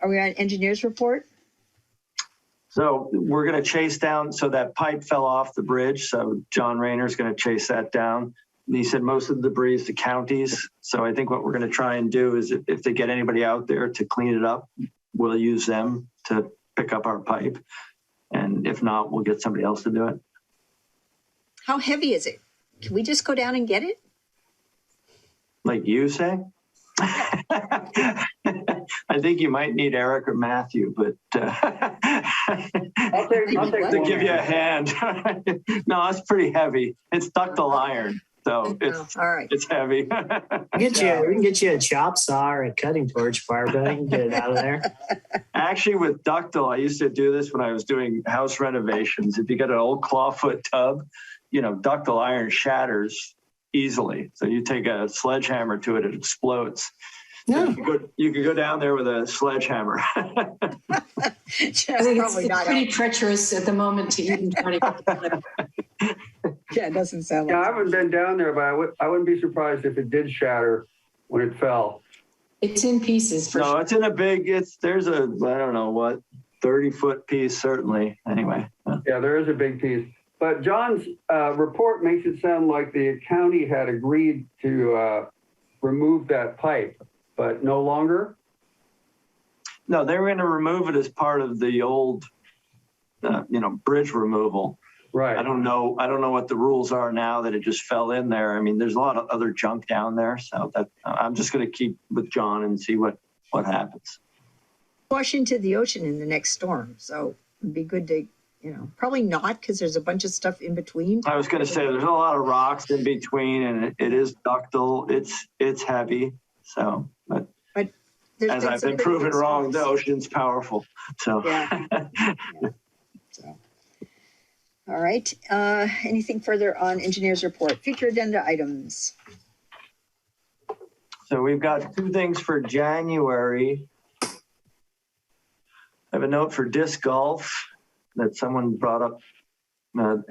[SPEAKER 2] are we on engineer's report?
[SPEAKER 3] So we're going to chase down. So that pipe fell off the bridge. So John Rayner's going to chase that down. And he said most of the debris is the counties. So I think what we're going to try and do is if they get anybody out there to clean it up, we'll use them to pick up our pipe. And if not, we'll get somebody else to do it.
[SPEAKER 2] How heavy is it? Can we just go down and get it?
[SPEAKER 3] Like you say? I think you might need Eric or Matthew, but
[SPEAKER 1] I'll take
[SPEAKER 3] to
[SPEAKER 1] one.
[SPEAKER 3] give you a hand. No, it's pretty heavy. It's ductile iron, so
[SPEAKER 2] Oh, all right.
[SPEAKER 3] it's heavy.
[SPEAKER 5] We can get you a chop saw or a cutting torch, Barbara. You can get it out of there.
[SPEAKER 3] Actually, with ductile, I used to do this when I was doing house renovations. If you get an old clawfoot tub, ductile iron shatters easily. So you take a sledgehammer to it, it explodes.
[SPEAKER 5] Yeah.
[SPEAKER 3] You could go down there with a sledgehammer.
[SPEAKER 2] Just
[SPEAKER 4] It's
[SPEAKER 2] probably not.
[SPEAKER 4] pretty treacherous at the moment to even try to.
[SPEAKER 2] Yeah, it doesn't sound
[SPEAKER 1] Yeah, I
[SPEAKER 2] like.
[SPEAKER 1] haven't been down there, but I wouldn't be surprised if it did shatter when it fell.
[SPEAKER 4] It's in pieces for
[SPEAKER 3] No,
[SPEAKER 4] sure.
[SPEAKER 3] it's in a big, there's a, I don't know what, 30-foot piece, certainly. Anyway.
[SPEAKER 1] Yeah, there is a big piece. But John's report makes it sound like the county had agreed to remove that pipe, but no longer?
[SPEAKER 3] No, they were going to remove it as part of the old, bridge removal.
[SPEAKER 1] Right.
[SPEAKER 3] I don't know what the rules are now that it just fell in there. I mean, there's a lot of other junk down there, so that I'm just going to keep with John and see what happens.
[SPEAKER 2] Wash into the ocean in the next storm, so it'd be good to, probably not because there's a bunch of stuff in between.
[SPEAKER 3] I was going to say there's a lot of rocks in between, and it is ductile. It's heavy, so but
[SPEAKER 2] There's
[SPEAKER 3] as
[SPEAKER 2] been
[SPEAKER 3] I've
[SPEAKER 2] some
[SPEAKER 3] been
[SPEAKER 2] pretty
[SPEAKER 3] proven
[SPEAKER 2] big
[SPEAKER 3] wrong, the
[SPEAKER 2] storms.
[SPEAKER 3] ocean's powerful. So.
[SPEAKER 2] Yeah. So. All right. Anything further on engineer's report? Future agenda items.
[SPEAKER 3] So we've got 2 things for January. I have a note for disc golf that someone brought up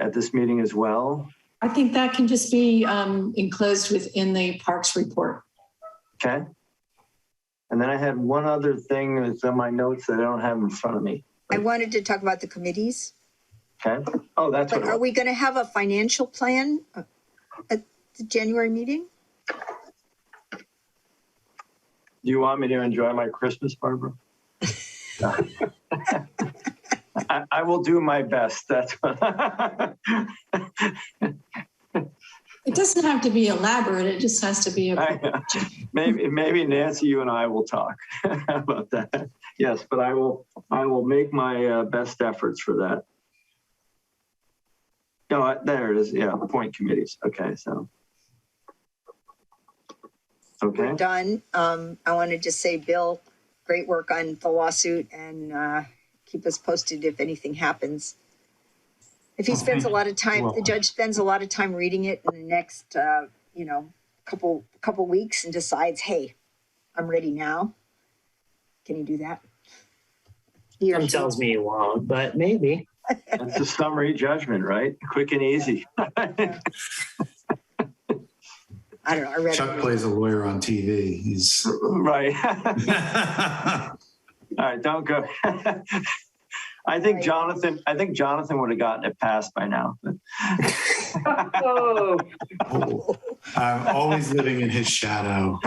[SPEAKER 3] at this meeting as well.
[SPEAKER 4] I think that can just be enclosed within the parks report.
[SPEAKER 3] Okay. And then I had one other thing that's on my notes that I don't have in front of me.
[SPEAKER 2] I wanted to talk about the committees,
[SPEAKER 3] Okay. Oh, that's
[SPEAKER 2] but
[SPEAKER 3] what it
[SPEAKER 2] are
[SPEAKER 3] was.
[SPEAKER 2] we going to have a financial plan at the January meeting?
[SPEAKER 3] Do you want me to enjoy my Christmas, Barbara? I will do my best. That's what.
[SPEAKER 4] It doesn't have to be elaborate. It just has to be
[SPEAKER 3] Maybe Nancy, you and I will talk about that. Yes, but I will make my best efforts for that. No, there it is. Yeah, appoint committees. Okay, so. Okay.
[SPEAKER 2] We're done. I want to just say, Bill, great work on the lawsuit, and keep us posted if anything happens. If he spends a lot of time, the judge spends a lot of time reading it in the next, couple weeks and decides, hey, I'm ready now. Can he do that? He or
[SPEAKER 5] Some
[SPEAKER 2] she.
[SPEAKER 5] tells me you won't, but maybe.
[SPEAKER 3] It's a summary judgment, right? Quick and easy.
[SPEAKER 2] I don't know. I read
[SPEAKER 6] Chuck
[SPEAKER 2] it.
[SPEAKER 6] plays a lawyer on TV. He's
[SPEAKER 3] Right. All right, don't go. I think Jonathan would have gotten it passed by now.
[SPEAKER 1] Oh,
[SPEAKER 6] I'm always living in his shadow.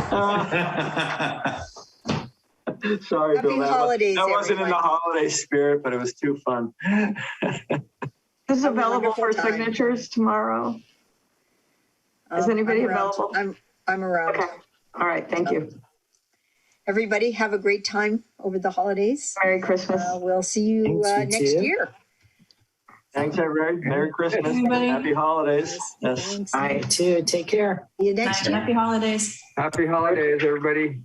[SPEAKER 3] Sorry,
[SPEAKER 2] Happy
[SPEAKER 3] Bill.
[SPEAKER 2] holidays,
[SPEAKER 3] That wasn't in the
[SPEAKER 2] everyone.
[SPEAKER 3] holiday spirit, but it was too fun.
[SPEAKER 7] This is
[SPEAKER 2] Have a
[SPEAKER 7] available for
[SPEAKER 2] wonderful time.
[SPEAKER 7] signatures tomorrow. Is anybody
[SPEAKER 2] I'm around.
[SPEAKER 7] available?
[SPEAKER 2] I'm around.
[SPEAKER 7] Okay. All right. Thank you.
[SPEAKER 2] Everybody have a great time over the holidays.
[SPEAKER 7] Merry Christmas.
[SPEAKER 2] We'll see you
[SPEAKER 5] Thanks, you
[SPEAKER 2] next
[SPEAKER 5] too.
[SPEAKER 2] year.
[SPEAKER 3] Thanks, everybody. Merry Christmas.
[SPEAKER 4] Everybody.
[SPEAKER 3] Happy holidays. Yes.
[SPEAKER 2] Thanks.
[SPEAKER 7] Bye.
[SPEAKER 5] You too. Take care.
[SPEAKER 2] See you next year.
[SPEAKER 4] Happy holidays.
[SPEAKER 1] happy holidays, everybody.